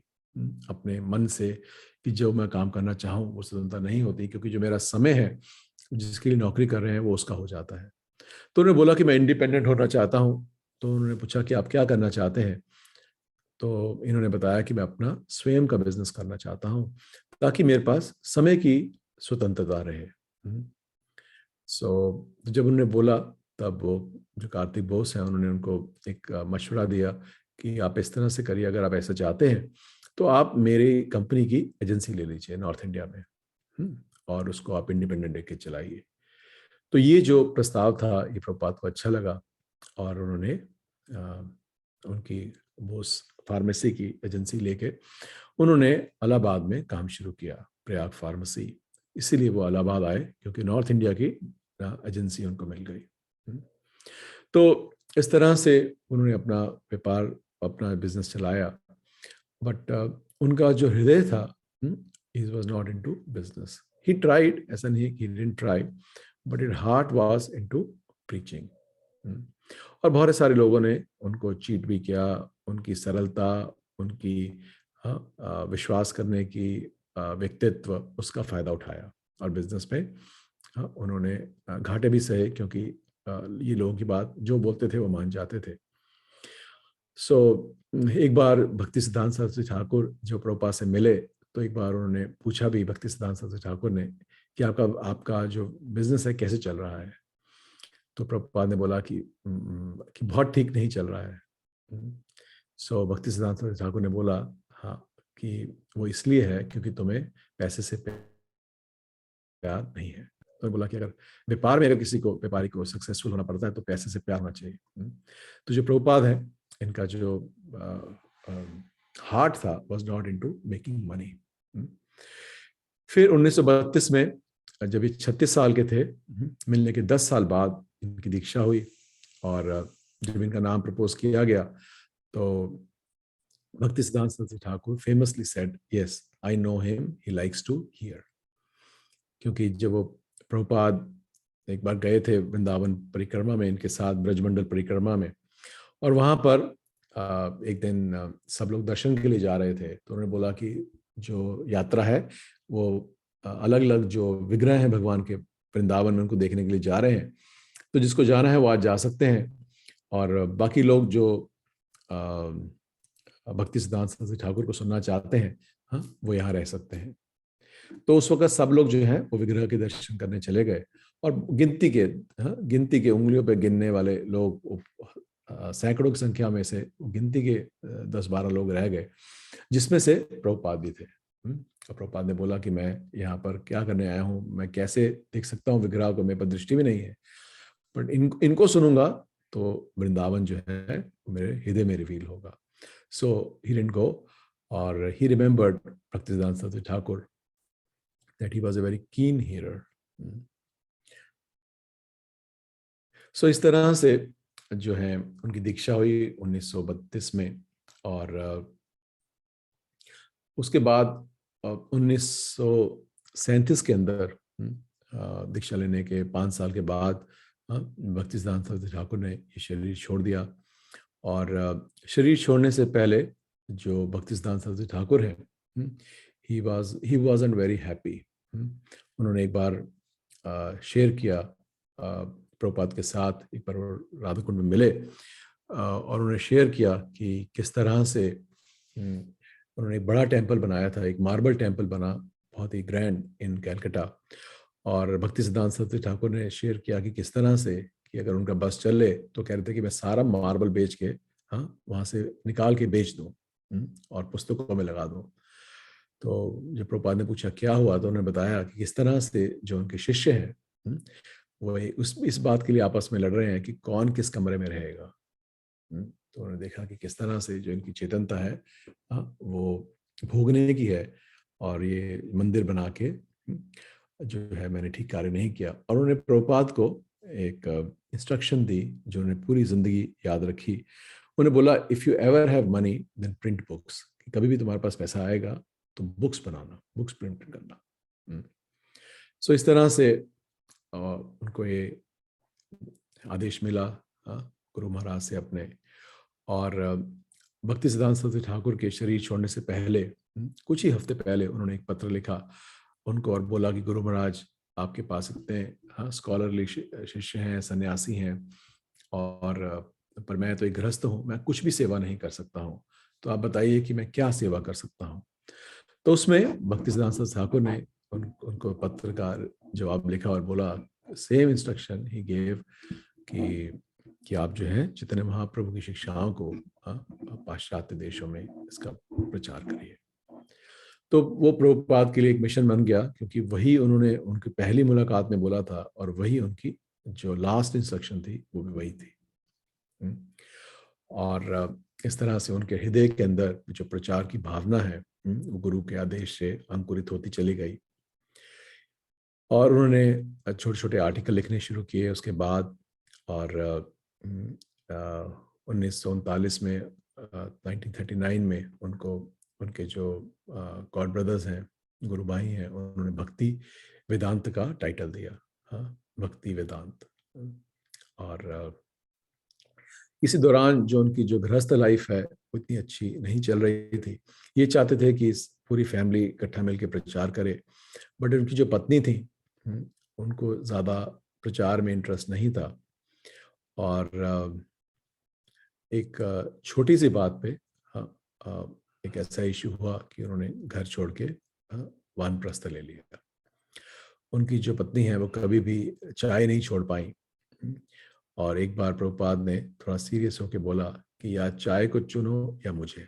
अपने मन से कि जो मैं काम करना चाहूँ वो स्वतंत्रता नहीं होती, क्योंकि जो मेरा समय है जिसके लिए नौकरी कर रहे हैं वो उसका हो जाता है। तो उन्होंने बोला कि मैं इंडिपेंडेंट होना चाहता हूँ। तो उन्होंने पूछा कि आप क्या करना चाहते हैं। तो इन्होंने बताया कि मैं अपना स्वयं का बिजनेस करना चाहता हूँ ताकि मेरे पास समय की स्वतंत्रता रहे। जब उन्होंने बोला, तब वो जो कार्तिक बोस हैं उन्होंने उनको एक मशवरा दिया कि आप इस तरह से करिए, अगर आप ऐसा चाहते हैं तो आप मेरी कंपनी की एजेंसी ले लीजिए नॉर्थ इंडिया में, और उसको आप इंडिपेंडेंट डे के चलाइए। तो ये जो प्रस्ताव था ये प्रभुपाद को अच्छा लगा, और उन्होंने उनकी वो फार्मेसी की एजेंसी लेके उन्होंने इलाहाबाद में काम शुरू किया, प्रयाग फार्मेसी। इसीलिए वो इलाहाबाद आए, क्योंकि नॉर्थ इंडिया की एजेंसी उनको मिल गई। तो इस तरह से उन्होंने अपना व्यापार, अपना बिजनेस चलाया। बट उनका जो हृदय था, he was not into business. He tried, ऐसा नहीं है कि he didn't try, but it heart was into preaching. और बहुत सारे लोगों ने उनको चीट भी किया, उनकी सरलता, उनकी विश्वास करने की व्यक्तित्व, उसका फायदा उठाया, और बिजनेस में उन्होंने घाटे भी सहे, क्योंकि ये लोगों की बात जो बोलते थे वो मान जाते थे। एक बार भक्ति सिद्धांत सरस्वती ठाकुर जो प्रभुपाद से मिले, तो एक बार उन्होंने पूछा भी भक्ति सिद्धांत सरस्वती ठाकुर ने कि आपका जो बिजनेस है कैसे चल रहा है। तो प्रभुपाद ने बोला कि बहुत ठीक नहीं चल रहा है। भक्ति सिद्धांत सरस्वती ठाकुर ने बोला, हाँ, कि वो इसलिए है क्योंकि तुम्हें पैसे से प्यार नहीं है। तो बोला कि अगर व्यापार में अगर किसी को, व्यापारी को सक्सेसफुल होना पड़ता है तो पैसे से प्यार होना चाहिए। तो जो प्रभुपाद है, इनका जो हार्ट था was not into making money. फिर 1932 में जब ये 36 साल के थे, मिलने के 10 साल बाद इनकी दीक्षा हुई, और जब इनका नाम प्रपोज किया गया, तो Bhakti Siddhanta Saraswati Thakur famously said, yes I know him, he likes to hear. क्योंकि जब वो प्रभुपाद एक बार गए थे वृंदावन परिक्रमा में इनके साथ, ब्रजमंडल परिक्रमा में, और वहां पर एक दिन सब लोग दर्शन के लिए जा रहे थे, तो उन्होंने बोला कि जो यात्रा है वो अलग अलग जो विग्रह हैं भगवान के वृंदावन में, उनको देखने के लिए जा रहे हैं, तो जिसको जाना है वो आज जा सकते हैं, और बाकी लोग जो भक्ति सिद्धांत सरस्वती ठाकुर को सुनना चाहते हैं, हाँ, वो यहाँ रह सकते हैं। तो उस वक्त सब लोग जो है वो विग्रह के दर्शन करने चले गए, और गिनती के उंगलियों पे गिनने वाले लोग, सैकड़ों की संख्या में से गिनती के 10-12 लोग रह गए, जिसमें से प्रभुपाद भी थे। और प्रभुपाद ने बोला कि मैं यहाँ पर क्या करने आया हूँ, मैं कैसे देख सकता हूँ विग्रह को, मेरे पर दृष्टि भी नहीं है, बट इनको सुनूंगा तो वृंदावन जो है मेरे हृदय में रिवील होगा। सो ही डिडंट गो, और he remembered Bhaktisiddhanta Saraswati Thakur that he was a very keen hearer. So इस तरह से जो है उनकी दीक्षा हुई 1932 में, और उसके बाद 1937 के अंदर दीक्षा लेने के 5 साल के बाद भक्ति सिद्धांत सरस्वती ठाकुर ने ये शरीर छोड़ दिया। और शरीर छोड़ने से पहले जो भक्ति सिद्धांत सरस्वती ठाकुर है, he wasn't very happy. उन्होंने एक बार शेयर किया प्रभुपाद के साथ, एक बार वो राधा कुंड में मिले, और उन्होंने शेयर किया कि किस तरह से उन्होंने एक बड़ा टेम्पल बनाया था, एक मार्बल टेम्पल बना, बहुत ही ग्रैंड इन कैलकाटा। और भक्ति सिद्धांत सरस्वती ठाकुर ने शेयर किया कि किस तरह से कि अगर उनका बस चले तो कह रहे थे कि मैं सारा मार्बल बेच के, हाँ, वहाँ से निकाल के बेच दूँ और पुस्तकों में लगा दूँ। तो जब प्रभुपाद ने पूछा क्या हुआ, तो उन्होंने बताया कि किस तरह से जो उनके शिष्य हैं वो इस बात के लिए आपस में लड़ रहे हैं कि कौन किस कमरे में रहेगा। तो उन्होंने देखा कि किस तरह से जो इनकी चेतनता है वो भोगने की है, और ये मंदिर बना के जो है मैंने ठीक कार्य नहीं किया। और उन्होंने प्रभुपाद को एक इंस्ट्रक्शन दी जो उन्हें पूरी जिंदगी याद रखी। उन्हें बोला, if you ever have money then print books, कभी भी तुम्हारे पास पैसा आएगा तो बुक्स बनाना, बुक्स प्रिंट करना। सो इस तरह से उनको ये आदेश मिला गुरु महाराज से अपने। और भक्ति सिद्धांत सरस्वती ठाकुर के शरीर छोड़ने से पहले कुछ ही हफ्ते पहले उन्होंने एक पत्र लिखा उनको और बोला कि गुरु महाराज आपके पास इतने स्कॉलरली शिष्य हैं, सन्यासी हैं, और पर मैं तो एक गृहस्थ हूँ, मैं कुछ भी सेवा नहीं कर सकता हूँ, तो आप बताइए कि मैं क्या सेवा कर सकता हूँ। तो उसमें भक्ति सिद्धांत सरस्वती ठाकुर ने उनको पत्र का जवाब लिखा और बोला, सेम इंस्ट्रक्शन ही गेव कि आप जो है चैतन्य महाप्रभु की शिक्षाओं को पाश्चात्य देशों में इसका प्रचार करिए। तो वो प्रभुपाद के लिए एक मिशन बन गया, क्योंकि वही उन्होंने उनकी पहली मुलाकात में बोला था और वही उनकी जो लास्ट इंस्ट्रक्शन थी वो भी वही थी। और इस तरह से उनके हृदय के अंदर जो प्रचार की भावना है वो गुरु के आदेश से अंकुरित होती चली गई। और उन्होंने छोटे छोटे आर्टिकल लिखने शुरू किए उसके बाद। और 1939 में 1939 में उनको उनके जो गॉड ब्रदर्स हैं, गुरु भाई हैं, उन्होंने भक्ति वेदांत का टाइटल दिया। हाँ, भक्ति वेदांत। और इसी दौरान जो उनकी जो गृहस्थ लाइफ है वो इतनी अच्छी नहीं चल रही थी। ये चाहते थे कि इस पूरी फैमिली इकट्ठा मिलकर प्रचार करे, बट उनकी जो पत्नी थी उनको ज़्यादा प्रचार में इंटरेस्ट नहीं था। और एक छोटी सी बात पे एक ऐसा इशू हुआ कि उन्होंने घर छोड़ के वानप्रस्थ ले लिया। उनकी जो पत्नी है वो कभी भी चाय नहीं छोड़ पाई। और एक बार प्रभुपाद ने थोड़ा सीरियस होकर बोला कि या चाय को चुनो या मुझे।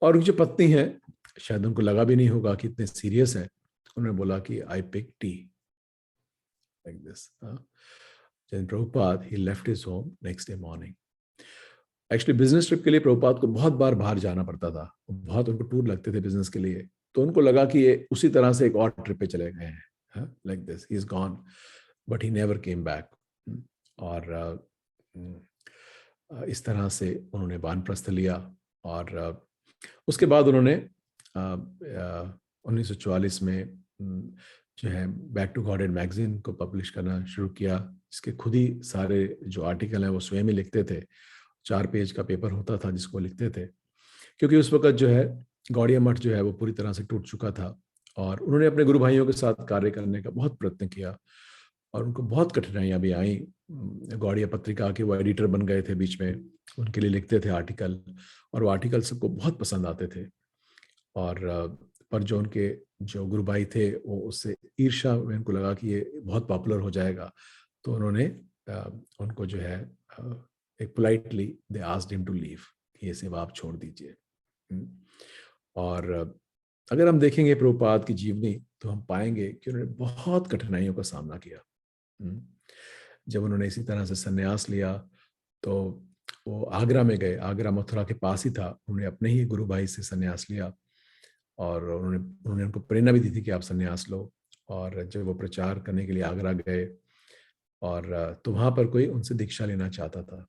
और उनकी जो पत्नी है, शायद उनको लगा भी नहीं होगा कि इतने सीरियस है, उन्होंने बोला कि I pick tea, like this. Then Prabhupada, he left his home next day morning. Actually business trip के लिए प्रभुपाद को बहुत बार बाहर जाना पड़ता था, बहुत उनको टूर लगते थे बिजनेस के लिए। तो उनको लगा कि ये उसी तरह से एक और ट्रिप पे चले गए हैं, like this, he is gone, but he never came back. और इस तरह से उन्होंने वानप्रस्थ लिया। और उसके बाद उन्होंने 1944 में जो है बैक टू गॉड मैगजीन को पब्लिश करना शुरू किया। इसके खुद ही सारे जो आर्टिकल हैं वो स्वयं ही लिखते थे। 4 पेज का पेपर होता था जिसको लिखते थे, क्योंकि उस वक्त जो है गौड़िया मठ जो है वो पूरी तरह से टूट चुका था। और उन्होंने अपने गुरु भाइयों के साथ कार्य करने का बहुत प्रयत्न किया और उनको बहुत कठिनाइयां भी आई। गौड़िया पत्रिका के वो एडिटर बन गए थे बीच में, उनके लिए लिखते थे आर्टिकल, और वो आर्टिकल सबको बहुत पसंद आते थे। और पर जो उनके जो गुरु भाई थे वो उससे ईर्ष्या में उनको लगा कि ये बहुत पॉपुलर हो जाएगा, तो उन्होंने उनको जो है एक politely they asked him to leave, कि ये सेवा आप छोड़ दीजिए। और अगर हम देखेंगे प्रभुपाद की जीवनी तो हम पाएंगे कि उन्होंने बहुत कठिनाइयों का सामना किया। जब उन्होंने इसी तरह से संन्यास लिया तो वो आगरा में गए, आगरा मथुरा के पास ही था। उन्होंने अपने ही गुरु भाई से संन्यास लिया और उन्होंने उनको प्रेरणा भी दी थी कि आप संन्यास लो। और जब वो प्रचार करने के लिए आगरा गए और तो वहाँ पर कोई उनसे दीक्षा लेना चाहता था,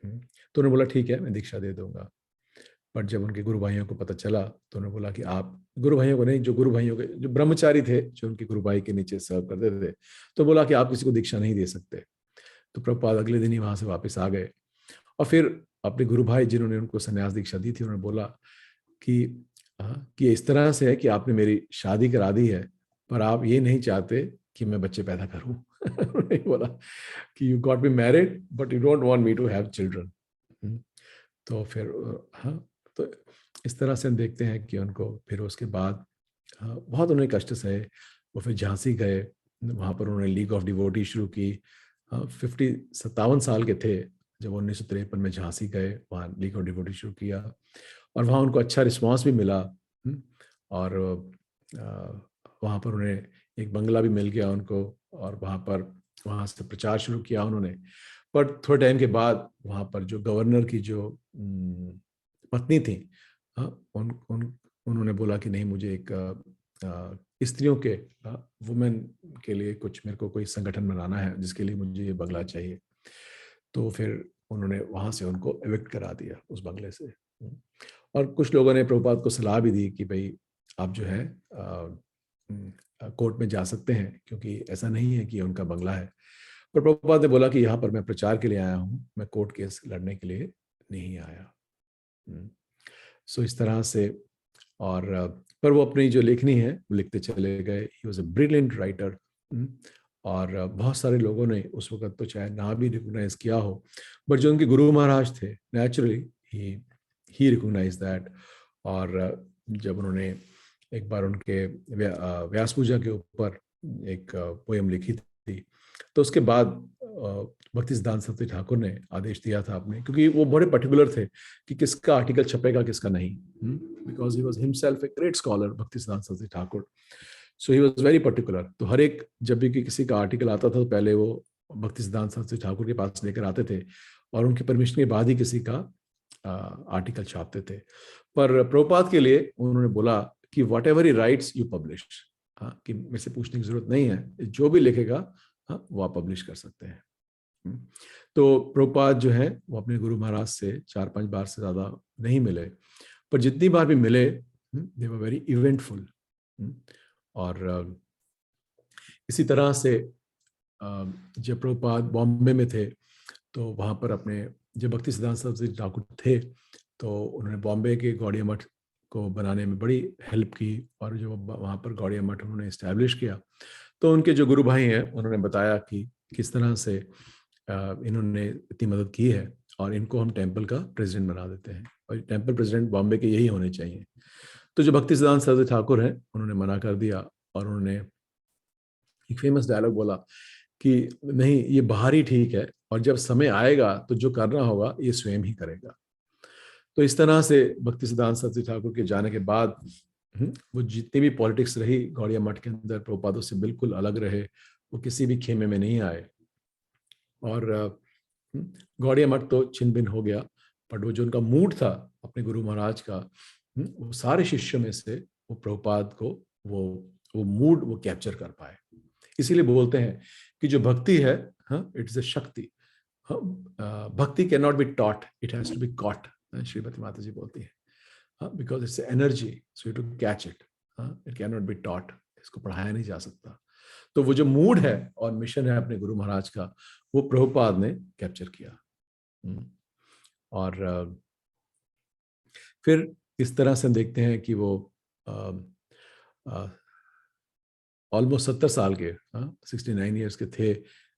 तो उन्होंने बोला ठीक है मैं दीक्षा दे दूंगा। बट जब उनके गुरु भाइयों को पता चला तो उन्होंने बोला कि आप, गुरु भाइयों को नहीं, जो गुरु भाइयों के जो ब्रह्मचारी थे जो उनके गुरु भाई के नीचे सर्व करते थे, तो बोला कि आप किसी को दीक्षा नहीं दे सकते। तो प्रभुपाद अगले दिन ही वहां से वापस आ गए और फिर अपने गुरु भाई जिन्होंने उनको संन्यास दीक्षा दी थी उन्होंने बोला कि इस तरह से है कि आपने मेरी शादी करा दी है पर आप ये नहीं चाहते कि मैं बच्चे पैदा करूं। उन्होंने बोला कि you got me married but you don't want me to have children. तो फिर तो इस तरह से हम देखते हैं कि उनको फिर उसके बाद बहुत उन्होंने कष्ट सहे। वो फिर झांसी गए, वहाँ पर उन्होंने लीग ऑफ डिवोटी शुरू की। 57 साल के थे जब 1953 में झांसी गए, वहाँ लीग ऑफ डिवोटी शुरू किया और वहाँ उनको अच्छा रिस्पांस भी मिला। और वहाँ पर उन्हें एक बंगला भी मिल गया उनको और वहाँ से प्रचार शुरू किया उन्होंने। पर थोड़े टाइम के बाद वहाँ पर जो गवर्नर की जो पत्नी थी, उन्होंने बोला कि नहीं, मुझे एक स्त्रियों के वुमेन के लिए कुछ मेरे को कोई संगठन बनाना है जिसके लिए मुझे ये बंगला चाहिए। तो फिर उन्होंने वहाँ से उनको एविक्ट करा दिया उस बंगले से। और कुछ लोगों ने प्रभुपाद को सलाह भी दी कि भाई आप जो है कोर्ट में जा सकते हैं, क्योंकि ऐसा नहीं है कि उनका बंगला है। पर प्रभुपाद ने बोला कि यहाँ पर मैं प्रचार के लिए आया हूँ, मैं कोर्ट केस लड़ने के लिए नहीं आया। सो इस तरह से और पर वो अपनी जो लेखनी है वो लिखते चले गए। He was a brilliant writer. और बहुत सारे लोगों ने उस वक्त तो चाहे ना भी रिकॉग्नाइज किया हो, बट जो उनके गुरु महाराज थे नेचुरली ही रिकॉग्नाइज दैट। और जब उन्होंने एक बार उनके व्यास पूजा के ऊपर एक पोएम लिखी थी, तो उसके बाद भक्तिसिद्धांत सरस्वती ठाकुर ने आदेश दिया था आपने, क्योंकि वो बड़े पर्टिकुलर थे कि किसका आर्टिकल छपेगा किसका नहीं, because he was himself a great scholar Bhaktisiddhanta Saraswati Thakur, so he was very particular. तो हर एक जब भी किसी का आर्टिकल आता था तो पहले वो भक्तिसिद्धांत सरस्वती ठाकुर के पास लेकर आते थे और उनके परमिशन के बाद ही किसी का आर्टिकल छापते थे। पर प्रभुपाद के लिए उन्होंने बोला कि what ever he rights you publish, कि मेरे से पूछने की जरूरत नहीं है, जो भी लिखेगा वो आप पब्लिश कर सकते हैं। तो प्रभुपाद जो है वो अपने गुरु महाराज से 4-5 बार से ज्यादा नहीं मिले, पर जितनी बार भी मिले दे वर वेरी इवेंटफुल। और इसी तरह से जब प्रभुपाद बॉम्बे में थे तो वहाँ पर अपने जब भक्तिसिद्धांत सरस्वती ठाकुर थे तो उन्होंने बॉम्बे के गौड़िया मठ को बनाने में बड़ी हेल्प की, और जो वहाँ पर गौड़िया मठ उन्होंने इस्टेब्लिश किया तो उनके जो गुरु भाई हैं उन्होंने बताया कि किस तरह से इन्होंने इतनी मदद की है और इनको हम टेम्पल का प्रेसिडेंट बना देते हैं, और टेम्पल प्रेसिडेंट बॉम्बे के यही होने चाहिए। तो जो भक्तिसिद्धांत सरस्वती ठाकुर हैं उन्होंने मना कर दिया और उन्होंने एक फेमस डायलॉग बोला कि नहीं, ये बाहर ही ठीक है और जब समय आएगा तो जो करना होगा ये स्वयं ही करेगा। तो इस तरह से भक्तिसिद्धांत सरस्वती ठाकुर के जाने के बाद वो जितनी भी पॉलिटिक्स रही गौड़िया मठ के अंदर प्रभुपादों से बिल्कुल अलग रहे, वो किसी भी खेमे में नहीं आए। और गौड़िया मठ तो छिन भिन हो गया, बट वो जो उनका मूड था अपने गुरु महाराज का, वो सारे शिष्यों में से वो प्रभुपाद को वो मूड वो कैप्चर कर पाए। इसीलिए बोलते हैं कि जो भक्ति है it is a shakti, bhakti can not be taught, it has to be caught, Shrimati माता जी बोलती है, because it's energy, so you to catch it, it can not be taught, इसको पढ़ाया नहीं जा सकता। तो वो जो मूड है और मिशन है अपने गुरु महाराज का, वो प्रभुपाद ने कैप्चर किया। और फिर इस तरह से हम देखते हैं कि वो ऑलमोस्ट 70 साल के 69 ईयर्स के थे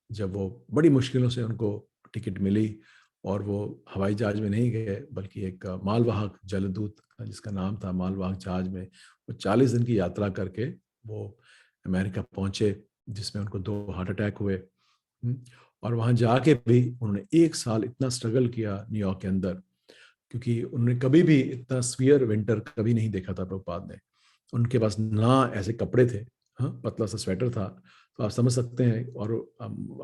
जब वो बड़ी मुश्किलों से उनको टिकट मिली और वो हवाई जहाज में नहीं गए बल्कि एक मालवाहक जलदूत जिसका नाम था मालवाहक जहाज में वो 40 दिन की यात्रा करके वो अमेरिका पहुंचे, जिसमें उनको 2 हार्ट अटैक हुए। और वहां जाके भी उन्होंने 1 साल इतना स्ट्रगल किया न्यूयॉर्क के अंदर, क्योंकि उन्होंने कभी भी इतना स्वियर विंटर कभी नहीं देखा था प्रभुपाद ने। उनके पास ना ऐसे कपड़े थे, पतला सा स्वेटर था, तो आप समझ सकते हैं। और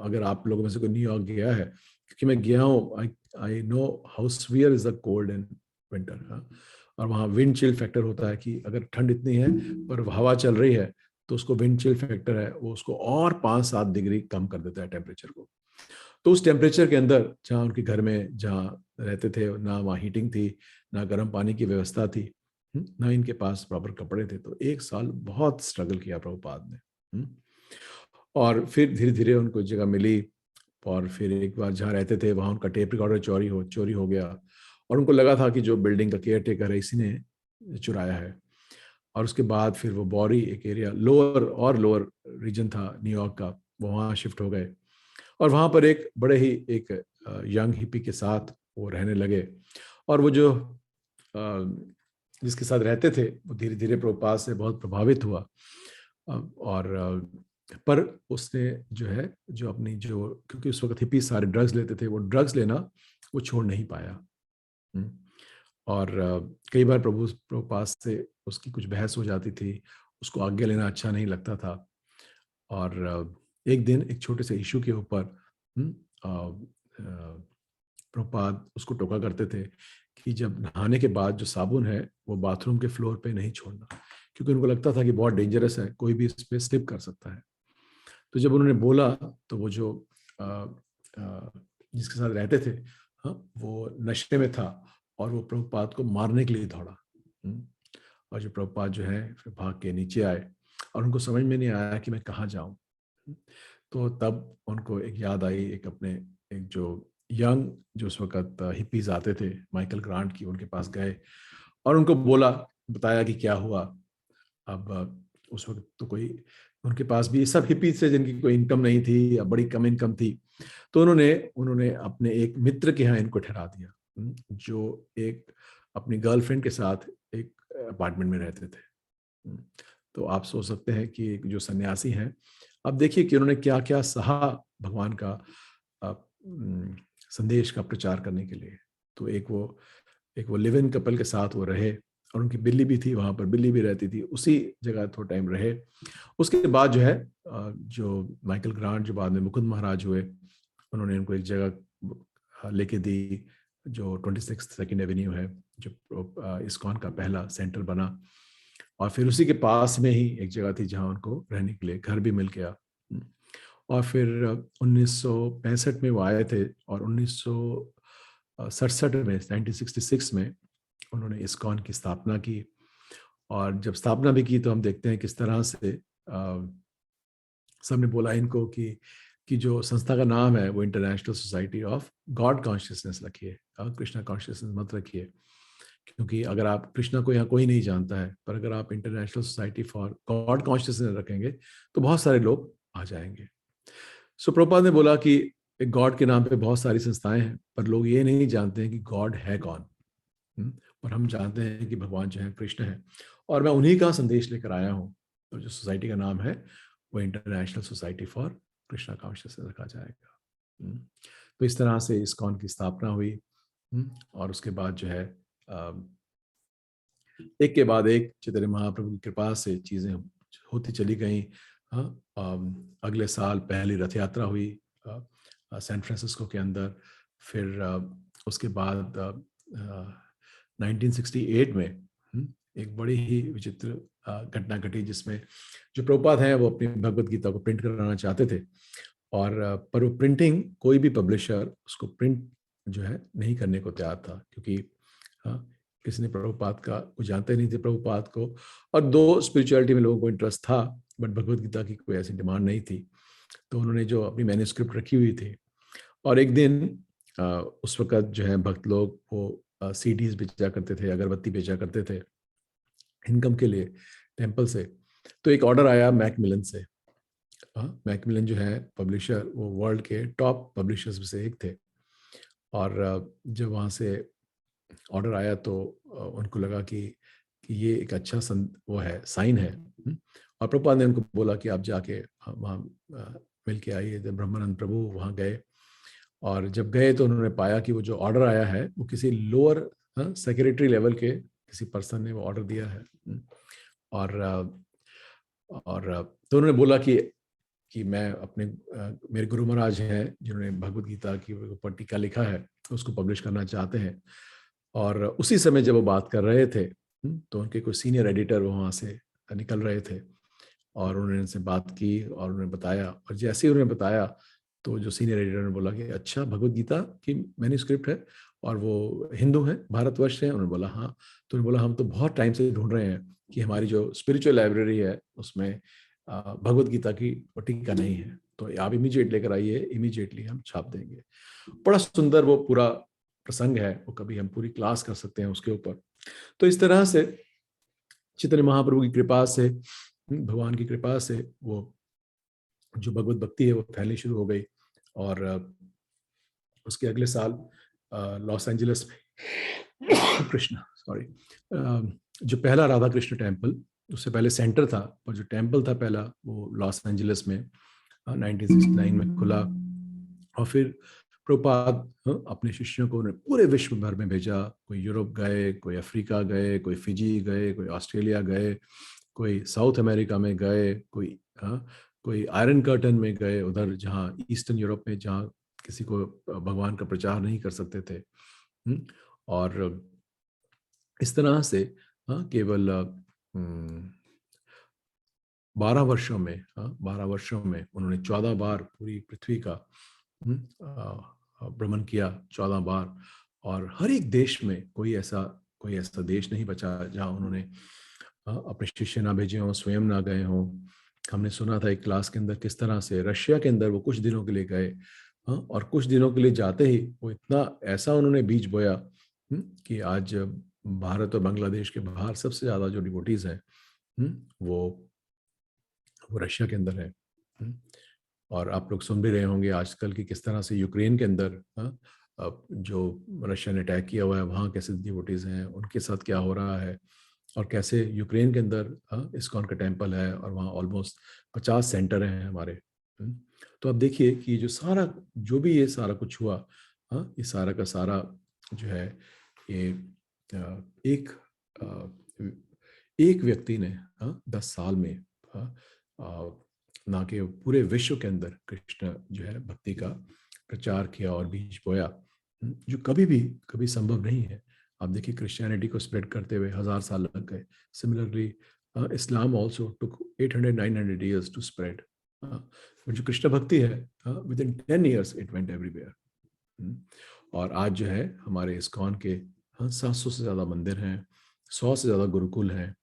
अगर आप लोगों में से कोई न्यूयॉर्क गया है, क्योंकि मैं गया हूँ, I know how severe is the cold in winter. और वहाँ विंड चिल फैक्टर होता है कि अगर ठंड इतनी है पर हवा चल रही है तो उसको विंड चिल फैक्टर है, वो उसको और 5-7 डिग्री कम कर देता है टेम्परेचर को। तो उस टेम्परेचर के अंदर जहाँ उनके घर में जहाँ रहते थे ना वहाँ हीटिंग थी, ना गर्म पानी की व्यवस्था थी, ना इनके पास प्रॉपर कपड़े थे। तो 1 साल बहुत स्ट्रगल किया प्रभुपाद ने। और फिर धीरे धीरे उनको जगह मिली, और फिर एक बार जहाँ रहते थे वहाँ उनका टेप रिकॉर्डर चोरी हो गया, और उनको लगा था कि जो बिल्डिंग का केयर टेकर है इसी ने चुराया है। और उसके बाद फिर वो बॉरी एक एरिया लोअर रीजन था न्यूयॉर्क का, वो वहाँ शिफ्ट हो गए और वहाँ पर एक बड़े ही एक यंग हिपी के साथ वो रहने लगे। और वो जो जिसके साथ रहते थे वो धीरे धीरे प्रभुपाद से बहुत प्रभावित हुआ। और पर उसने जो है जो अपनी जो, क्योंकि उस वक्त हिपी सारे ड्रग्स लेते थे, वो ड्रग्स लेना वो छोड़ नहीं पाया। और कई बार प्रभुपाद से उसकी कुछ बहस हो जाती थी, उसको आज्ञा लेना अच्छा नहीं लगता था। और एक दिन एक छोटे से इशू के ऊपर प्रभुपाद उसको टोका करते थे कि जब नहाने के बाद जो साबुन है वो बाथरूम के फ्लोर पे नहीं छोड़ना, क्योंकि उनको लगता था कि बहुत डेंजरस है, कोई भी इस पे स्लिप कर सकता है। तो जब उन्होंने बोला तो वो जो जिसके साथ रहते थे वो नशे में था और वो प्रभुपाद को मारने के लिए दौड़ा। और जो प्रभुपाद जो है फिर भाग के नीचे आए और उनको समझ में नहीं आया कि मैं कहाँ जाऊं। तो तब उनको एक याद आई, एक अपने एक जो यंग जो उस वक्त हिपीज आते थे माइकल ग्रांट की, उनके पास गए और उनको बताया कि क्या हुआ। अब उस वक्त तो कोई उनके पास भी सब हिपीज थे जिनकी कोई इनकम नहीं थी या बड़ी कम इनकम थी, तो उन्होंने अपने एक मित्र के यहाँ इनको ठहरा दिया, जो एक अपनी गर्लफ्रेंड के साथ एक अपार्टमेंट में रहते थे। तो आप सोच सकते हैं कि जो सन्यासी हैं, अब देखिए कि उन्होंने क्या क्या सहा भगवान का संदेश का प्रचार करने के लिए। तो एक वो लिव इन कपल के साथ वो रहे, और उनकी बिल्ली भी थी वहाँ पर, बिल्ली भी रहती थी उसी जगह, थोड़ा टाइम रहे। उसके बाद जो है जो माइकल ग्रांट जो बाद में मुकुंद महाराज हुए, उन्होंने उनको एक जगह लेके दी जो 26 सेकेंड एवेन्यू है, जो इस्कॉन का पहला सेंटर बना। और फिर उसी के पास में ही एक जगह थी जहाँ उनको रहने के लिए घर भी मिल गया। और फिर 1965 में वो आए थे, और 1967 में 1966 में उन्होंने इस्कॉन की स्थापना की। और जब स्थापना भी की तो हम देखते हैं किस तरह से सबने बोला इनको कि जो संस्था का नाम है वो international society of God consciousness रखिए, कृष्णा कॉन्शियसनेस मत रखिए, क्योंकि अगर आप कृष्णा को यहाँ कोई नहीं जानता है, पर अगर आप international society for God consciousness रखेंगे तो बहुत सारे लोग आ जाएंगे। सो प्रभुपाद ने बोला कि एक गॉड के नाम पे बहुत सारी संस्थाएं हैं, पर लोग ये नहीं जानते हैं कि गॉड है कौन। पर हम जानते हैं कि भगवान जो है कृष्ण है, और मैं उन्हीं का संदेश लेकर आया हूँ। तो जो सोसाइटी का नाम है वो international society for Krishna consciousness रखा जाएगा। तो इस तरह से इस्कॉन की स्थापना हुई। और उसके बाद जो है एक के बाद एक चैतन्य महाप्रभु की कृपा से चीजें होती चली गई। अगले साल पहली रथ यात्रा हुई सैन फ्रांसिस्को के अंदर। फिर उसके बाद 1968 में एक बड़ी ही विचित्र घटना घटी, जिसमें जो प्रभुपाद हैं वो अपनी भगवत गीता को प्रिंट कराना चाहते थे, और पर वो प्रिंटिंग कोई भी पब्लिशर उसको प्रिंट जो है नहीं करने को तैयार था, क्योंकि किसी ने प्रभुपाद का को जानते नहीं थे प्रभुपाद को, और दो स्पिरिचुअलिटी में लोगों को इंटरेस्ट था, बट भगवत गीता की कोई ऐसी डिमांड नहीं थी। तो उन्होंने जो अपनी मैन्युस्क्रिप्ट रखी हुई थी, और एक दिन उस वक्त जो है भक्त लोग वो सीडीज बेचा करते थे, अगरबत्ती बेचा करते थे इनकम के लिए टेम्पल से। तो एक ऑर्डर आया मैकमिलन से। मैकमिलन जो है पब्लिशर, वो वर्ल्ड के टॉप पब्लिशर्स में से एक थे। और जब वहाँ से ऑर्डर आया तो उनको लगा कि ये एक अच्छा वो है, साइन है। और प्रभुपाद ने उनको बोला कि आप जाके वहाँ मिल के आइए। जब ब्रह्मानंद प्रभु वहाँ गए, और जब गए तो उन्होंने पाया कि वो जो ऑर्डर आया है वो किसी लोअर सेक्रेटरी लेवल के किसी पर्सन ने वो ऑर्डर दिया है। और तो उन्होंने बोला कि मैं अपने मेरे गुरु महाराज हैं जिन्होंने भगवत गीता की ऊपर टीका लिखा है, उसको पब्लिश करना चाहते हैं। और उसी समय जब वो बात कर रहे थे तो उनके कोई सीनियर एडिटर वहाँ से निकल रहे थे, और उन्होंने उनसे बात की और उन्होंने बताया। और जैसे ही उन्होंने बताया तो जो सीनियर एडिटर ने बोला कि अच्छा, भगवत गीता की मैन्युस्क्रिप्ट है और वो हिंदू है, भारतवर्ष है? उन्होंने बोला हाँ। तो उन्होंने बोला हम तो बहुत टाइम से ढूंढ रहे हैं कि हमारी जो स्पिरिचुअल लाइब्रेरी है उसमें भगवत गीता की टीका नहीं है, तो आप इमीडिएट लेकर आइए, इमीडिएटली हम छाप देंगे। बड़ा सुंदर वो पूरा प्रसंग है, वो कभी हम पूरी क्लास कर सकते हैं उसके ऊपर। तो इस तरह से चैतन्य महाप्रभु की कृपा से, भगवान की कृपा से वो जो भगवत भक्ति है वो फैलनी शुरू हो गई। और उसके अगले साल लॉस एंजलिस में कृष्ण जो पहला राधा कृष्ण टेम्पल, उससे पहले सेंटर था, और जो टेम्पल था पहला वो लॉस एंजलिस में 1969 में खुला। और फिर प्रभुपाद अपने शिष्यों को पूरे विश्व भर में भेजा। कोई यूरोप गए, कोई अफ्रीका गए, कोई फिजी गए, कोई ऑस्ट्रेलिया गए, कोई साउथ अमेरिका में गए, कोई आयरन कर्टन में गए, उधर जहाँ ईस्टर्न यूरोप में जहाँ किसी को भगवान का प्रचार नहीं कर सकते थे। और इस तरह से केवल 12 वर्षों में 12 वर्षों में उन्होंने 14 बार पूरी पृथ्वी का भ्रमण किया, 14 बार। और हर एक देश में कोई ऐसा देश नहीं बचा जहाँ उन्होंने अपने शिष्य ना भेजे हों, स्वयं ना गए हों। हमने सुना था एक क्लास के अंदर किस तरह से रशिया के अंदर वो कुछ दिनों के लिए गए, और कुछ दिनों के लिए जाते ही वो इतना ऐसा उन्होंने बीज बोया कि आज भारत और बांग्लादेश के बाहर सबसे ज्यादा जो डिवोटीज हैं वो रशिया के अंदर है। और आप लोग सुन भी रहे होंगे आजकल की किस तरह से यूक्रेन के अंदर जो रशिया ने अटैक किया हुआ है, वहाँ कैसे डिवोटीज हैं, उनके साथ क्या हो रहा है, और कैसे यूक्रेन के अंदर इस्कॉन का टेम्पल है और वहाँ ऑलमोस्ट 50 सेंटर हैं हमारे तो आप देखिए कि जो सारा, जो भी ये सारा कुछ हुआ, ये सारा का सारा जो है, ये एक एक व्यक्ति ने 10 साल में ना कि पूरे विश्व के अंदर कृष्ण जो है भक्ति का प्रचार किया और बीज बोया, जो कभी संभव नहीं है। आप देखिए क्रिश्चियनिटी को स्प्रेड करते हुए 1000 साल लग गए। Similarly Islam also took 800-900 years to spread. जो कृष्ण भक्ति है, within 10 years it went everywhere. और आज जो है हमारे इस्कॉन के 700 से ज़्यादा मंदिर हैं, 100 से ज़्यादा गुरुकुल हैं,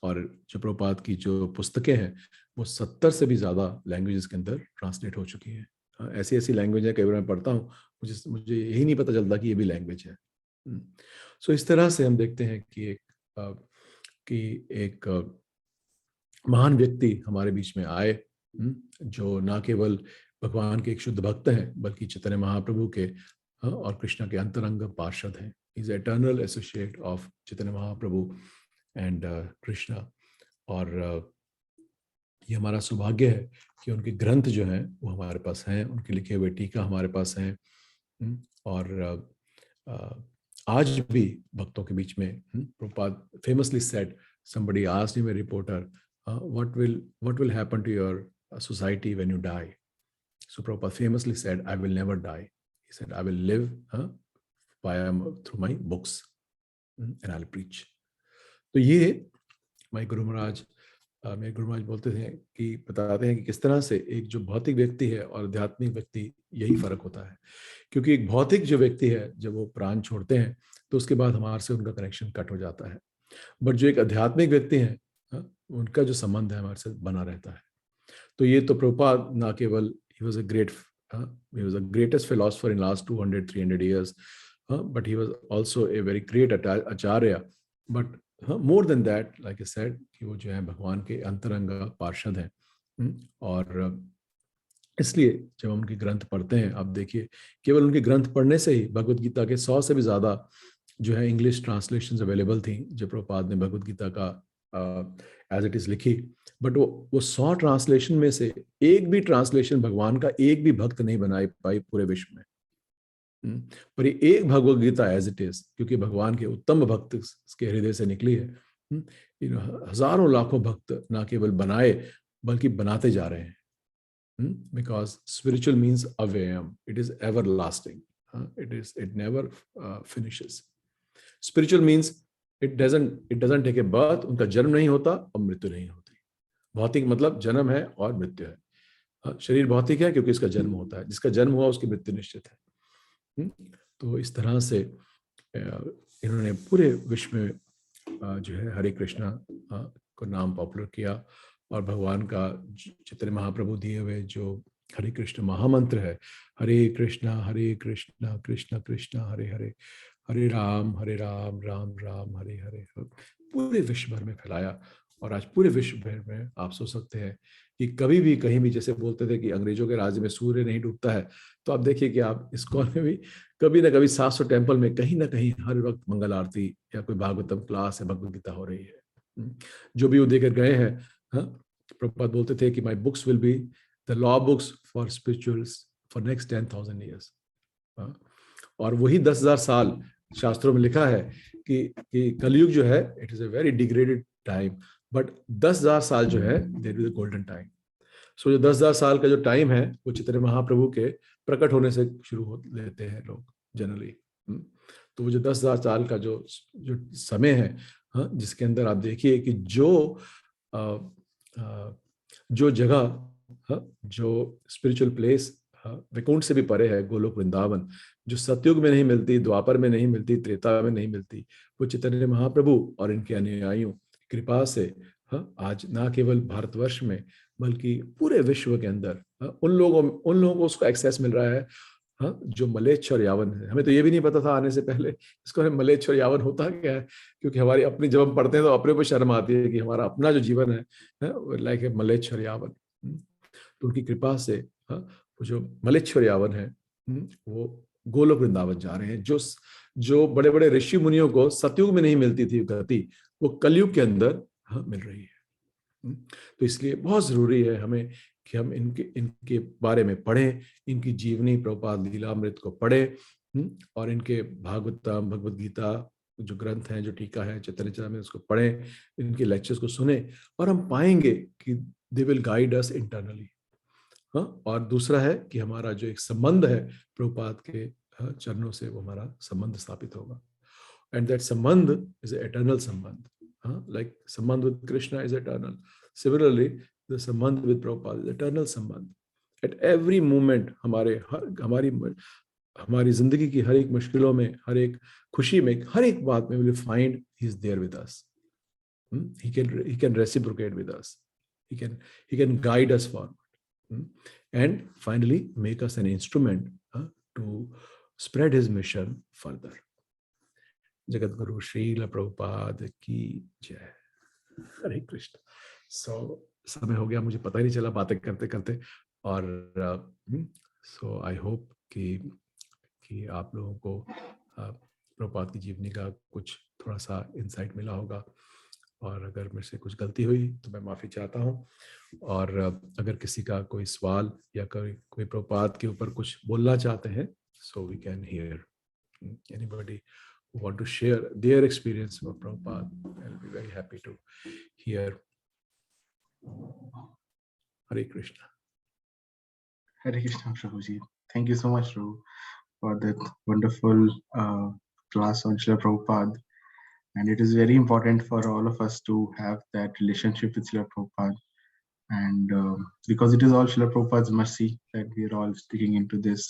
और जो प्रभुपाद की जो पुस्तकें हैं वो 70 से भी ज़्यादा लैंग्वेजेस के अंदर ट्रांसलेट हो चुकी हैं। ऐसी ऐसी लैंग्वेज है, कई बार मैं पढ़ता हूँ, मुझे यही नहीं पता चलता कि ये भी लैंग्वेज है। सो इस तरह से हम देखते हैं कि एक महान व्यक्ति हमारे बीच में आए, जो ना केवल भगवान के एक शुद्ध भक्त हैं बल्कि चैतन्य महाप्रभु के और कृष्ण के अंतरंग पार्षद हैं। Is eternal associate of Chaitanya Mahaprabhu and Krishna. और ये हमारा सौभाग्य है कि उनके ग्रंथ जो हैं वो हमारे पास हैं, उनके लिखे हुए टीका हमारे पास हैं। और आज भी भक्तों के बीच में Prabhupada famously said, somebody asked him, a reporter, what will happen to your society when you die? So Prabhupada famously said, I will never die. He said, I will live through my books, and I'll preach. तो ये मेरे गुरु महाराज बोलते थे कि बताते हैं कि किस तरह से एक जो भौतिक व्यक्ति है और आध्यात्मिक व्यक्ति, यही फर्क होता है। क्योंकि एक भौतिक जो व्यक्ति है, जब वो प्राण छोड़ते हैं तो उसके बाद हमारे से उनका कनेक्शन कट हो जाता है। बट जो एक आध्यात्मिक व्यक्ति है, उनका जो संबंध है हमारे साथ बना रहता है। तो ये तो प्रभुपाद ना केवल he was a greatest philosopher in last 200-300 years, but he was also a very great acharya. But more than that, like I said, कि वो जो है भगवान के अंतरंग पार्षद हैं। और इसलिए जब हम उनके ग्रंथ पढ़ते हैं, आप देखिए केवल उनके ग्रंथ पढ़ने से ही भगवद गीता के 100 से भी ज्यादा जो है इंग्लिश ट्रांसलेशंस अवेलेबल थी, जो प्रभुपाद ने भगवद गीता का एज इट इज लिखी। बट वो 100 ट्रांसलेशन में से एक भी ट्रांसलेशन भगवान का एक भी भक्त नहीं बना पाई पूरे विश्व में। पर ये एक Bhagavad Gita as it is, क्योंकि भगवान के उत्तम भक्त के हृदय से निकली है, हजारों लाखों भक्त ना केवल बनाए बल्कि बनाते जा रहे हैं। Because spiritual means avayam, it is everlasting. It never finishes. Spiritual means it doesn't take a birth. उनका जन्म नहीं होता और मृत्यु नहीं होती। भौतिक मतलब जन्म है और मृत्यु है। शरीर भौतिक है क्योंकि इसका जन्म होता है, जिसका जन्म हुआ उसकी मृत्यु निश्चित है। तो इस तरह से इन्होंने पूरे विश्व में जो है हरे कृष्णा को नाम पॉपुलर किया, और भगवान का चैतन्य महाप्रभु दिए हुए जो हरे कृष्ण महामंत्र है, हरे कृष्णा कृष्ण कृष्ण हरे हरे, हरे राम राम राम हरे हरे, पूरे विश्व भर में फैलाया। और आज पूरे विश्व भर में आप सोच सकते हैं कि कभी भी कहीं भी, जैसे बोलते थे कि अंग्रेजों के राज्य में सूर्य नहीं डूबता है, तो आप देखिए कि आप इस्कॉन में भी कभी ना कभी 700 टेम्पल में कहीं ना कहीं हर वक्त मंगल आरती या कोई भागवतम क्लास या भगवद गीता हो रही है। जो भी वो देकर गए हैं, प्रभुपाद बोलते थे कि my books will be the law books for spirituals for next 10,000 years। और वही 10,000 साल शास्त्रों में लिखा है कि कलयुग जो है it is a very degraded time, but 10,000 साल जो है there is a golden time. So जो 10,000 साल का जो टाइम है वो चैतन्य महाप्रभु के प्रकट होने से शुरू हो लेते हैं लोग जनरली। तो वो जो 10,000 साल का जो समय है, जिसके अंदर आप देखिए कि जो जगह, जो स्पिरिचुअल प्लेस वैकुंठ से भी परे है, गोलोक वृंदावन, जो सतयुग में नहीं मिलती, द्वापर में नहीं मिलती, त्रेता में नहीं मिलती, वो चैतन्य महाप्रभु और इनके अनुयायियों की कृपा से आज ना केवल भारतवर्ष में बल्कि पूरे विश्व के अंदर उन लोगों को उसको एक्सेस मिल रहा है, जो मलेच्छ यावन है। हमें तो ये भी नहीं पता था आने से पहले इसको हमें मलेच्छ यावन होता क्या है, क्योंकि हमारी अपनी जब हम पढ़ते हैं तो अपने को शर्म आती है कि हमारा अपना जो जीवन है लाइक ए मलेच्छ यावन। तो उनकी कृपा से वो जो मलेच्छ यावन है वो गोलोक वृंदावन जा रहे हैं। जो बड़े बड़े ऋषि मुनियों को सतयुग में नहीं मिलती थी गति, वो कलयुग के अंदर मिल रही है। तो इसलिए बहुत जरूरी है हमें कि हम इनके बारे में पढ़ें, इनकी जीवनी प्रभुपाद लीलामृत को पढ़ें, और इनके भागवतम, भगवद गीता जो ग्रंथ हैं, जो टीका है चैतन्य चरितामृत, उसको पढ़ें, इनके लेक्चर्स को सुने, और हम पाएंगे कि they will guide us internally. और दूसरा है कि हमारा जो एक संबंध है प्रभुपाद के चरणों से, वो हमारा संबंध स्थापित होगा, एंड दैट संबंध इज एटर्नल संबंध, like संबंध with Krishna is eternal. Similarly, the संबंध with Prabhupada is eternal संबंध. At every moment हमारी जिंदगी की हर एक मुश्किलों में, हर एक खुशी में, हर एक बात में, we will find he is there with us. He can reciprocate with us. He can guide us forward. And finally make us an instrument to spread his mission further. Jagat Guru Srila Prabhupada की जय। हरे कृष्ण। समय हो गया, मुझे पता ही नहीं चला बातें करते करते, और सो आई होप कि आप लोगों को प्रभुपाद की जीवनी का कुछ थोड़ा सा इंसाइट मिला होगा, और अगर मेरे से कुछ गलती हुई तो मैं माफ़ी चाहता हूँ। और अगर किसी का कोई सवाल या कोई प्रभुपाद के ऊपर कुछ बोलना चाहते हैं, so we can hear anybody who want to share their experience of Prabhupada. I'll be very happy to hear. Hare Krishna. Hare Krishna, Prabhuji. Thank you so much, Prabhu, for that wonderful class on Srila Prabhupada. And it is very important for all of us to have that relationship with Srila Prabhupada. And because it is all Srila Prabhupada's mercy that we are all sticking into this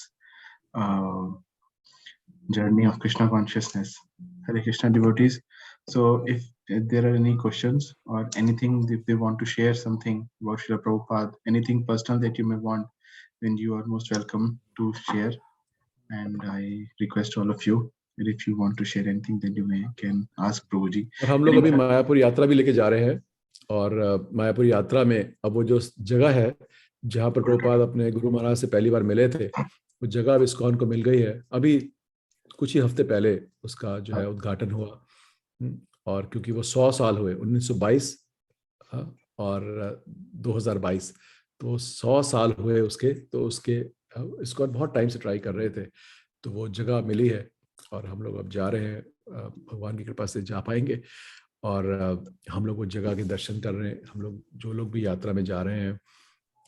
journey of Krishna consciousness. Hare Krishna devotees. So if there are any questions or anything, if they want to share something about Srila Prabhupada, anything personal that you may want, then you are most welcome to share. And I request all of you, if you want to share anything, then you can ask Prabhuji. और हम लोग अभी मायापुर यात्रा भी लेके जा रहे हैं, और मायापुर यात्रा में अब वो जो जगह है जहाँ पर प्रभुपाद अपने गुरु महाराज से पहली बार मिले थे, वो जगह अब इस्कॉन को मिल गई है। अभी कुछ ही हफ्ते पहले उसका जो है उद्घाटन हुआ, और क्योंकि वो 100 साल हुए, 1922 और 2022, तो 100 साल हुए उसके, तो उसके इसको बहुत टाइम से ट्राई कर रहे थे, तो वो जगह मिली है, और हम लोग अब जा रहे हैं, भगवान की कृपा से जा पाएंगे, और हम लोग वो जगह के दर्शन कर रहे हैं। हम लोग जो लोग भी यात्रा में जा रहे हैं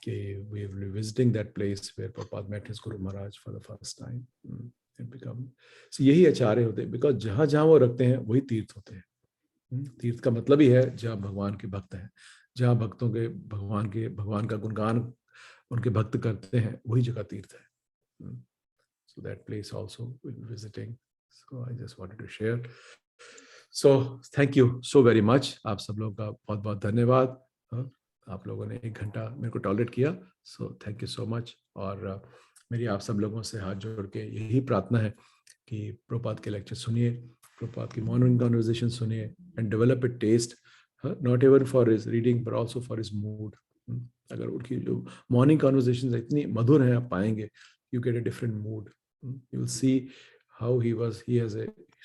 कि we will be visiting that place where Prabhupada met his Guru Maharaj for the first time. So यही आचार्य होते हैं, बिकॉज जहाँ जहाँ वो रखते हैं वही तीर्थ होते हैं। तीर्थ का मतलब ही है जहाँ भगवान के भक्त हैं, जहाँ भक्तों के भगवान का गुणगान उनके भक्त करते हैं, वही जगह तीर्थ है। So that place also we'll be visiting. So I just wanted to share. So thank you so very much. आप सब लोगों का बहुत बहुत धन्यवाद। आप लोगों ने 1 घंटा मेरे को टॉलरेट किया, so thank you so much. और मेरी आप सब लोगों से हाथ जोड़ के यही प्रार्थना है कि प्रभुपाद के लेक्चर सुनिए, प्रभुपाद की मॉर्निंग कन्वर्सेशन सुनिए, and develop a taste, not even for his reading but also for his mood. अगर उनकी जो मॉर्निंग कन्वर्सेशन इतनी मधुर हैं, आप पाएंगे you get a different mood. You will see how he has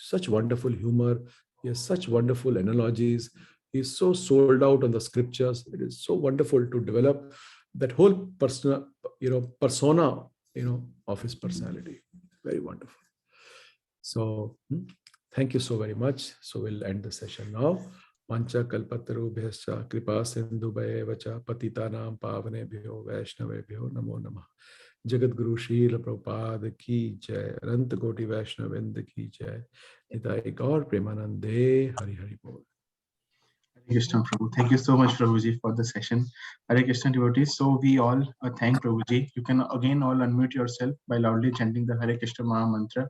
such wonderful humor, he has such wonderful analogies, he is so sold out on the scriptures. It is so wonderful to develop that whole persona of his personality. Very wonderful. So thank you so very much. So we'll end the session now. Pancha kalpatarubhyascha kripa sindhubhayeva patitanam pavanebhyo vaishnavebhyo namo namah. Jagat Guru Srila Prabhupada की जय। अनंत कोटि वैष्णव वृंद की जय। निताई गौर प्रेमानंदे। हरि हरि बोल। Hare Krishna, Prabhu. Thank you so much, Prabhuji, for the session. Hare Krishna devotees. So we all thank Prabhuji. You can again all unmute yourself by loudly chanting the Hare Krishna Maha Mantra.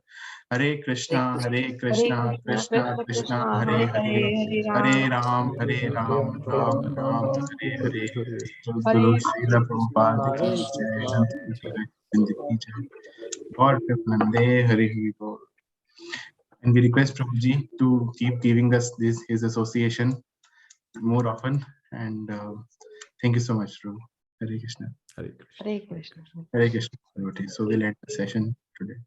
Hare Krishna, Hare Krishna, Krishna Krishna, Hare Hare, Hare Ram, Ram Ram, Hare Hare. Guru Srila Prabhupada ki jai. God Nande Hare Hare. And we request Prabhuji to keep giving us his association more often, and thank you so much, Prabhu. Hare Krishna. Hare Krishna. Hare Krishna. Hare Krishna. So we'll end the session today.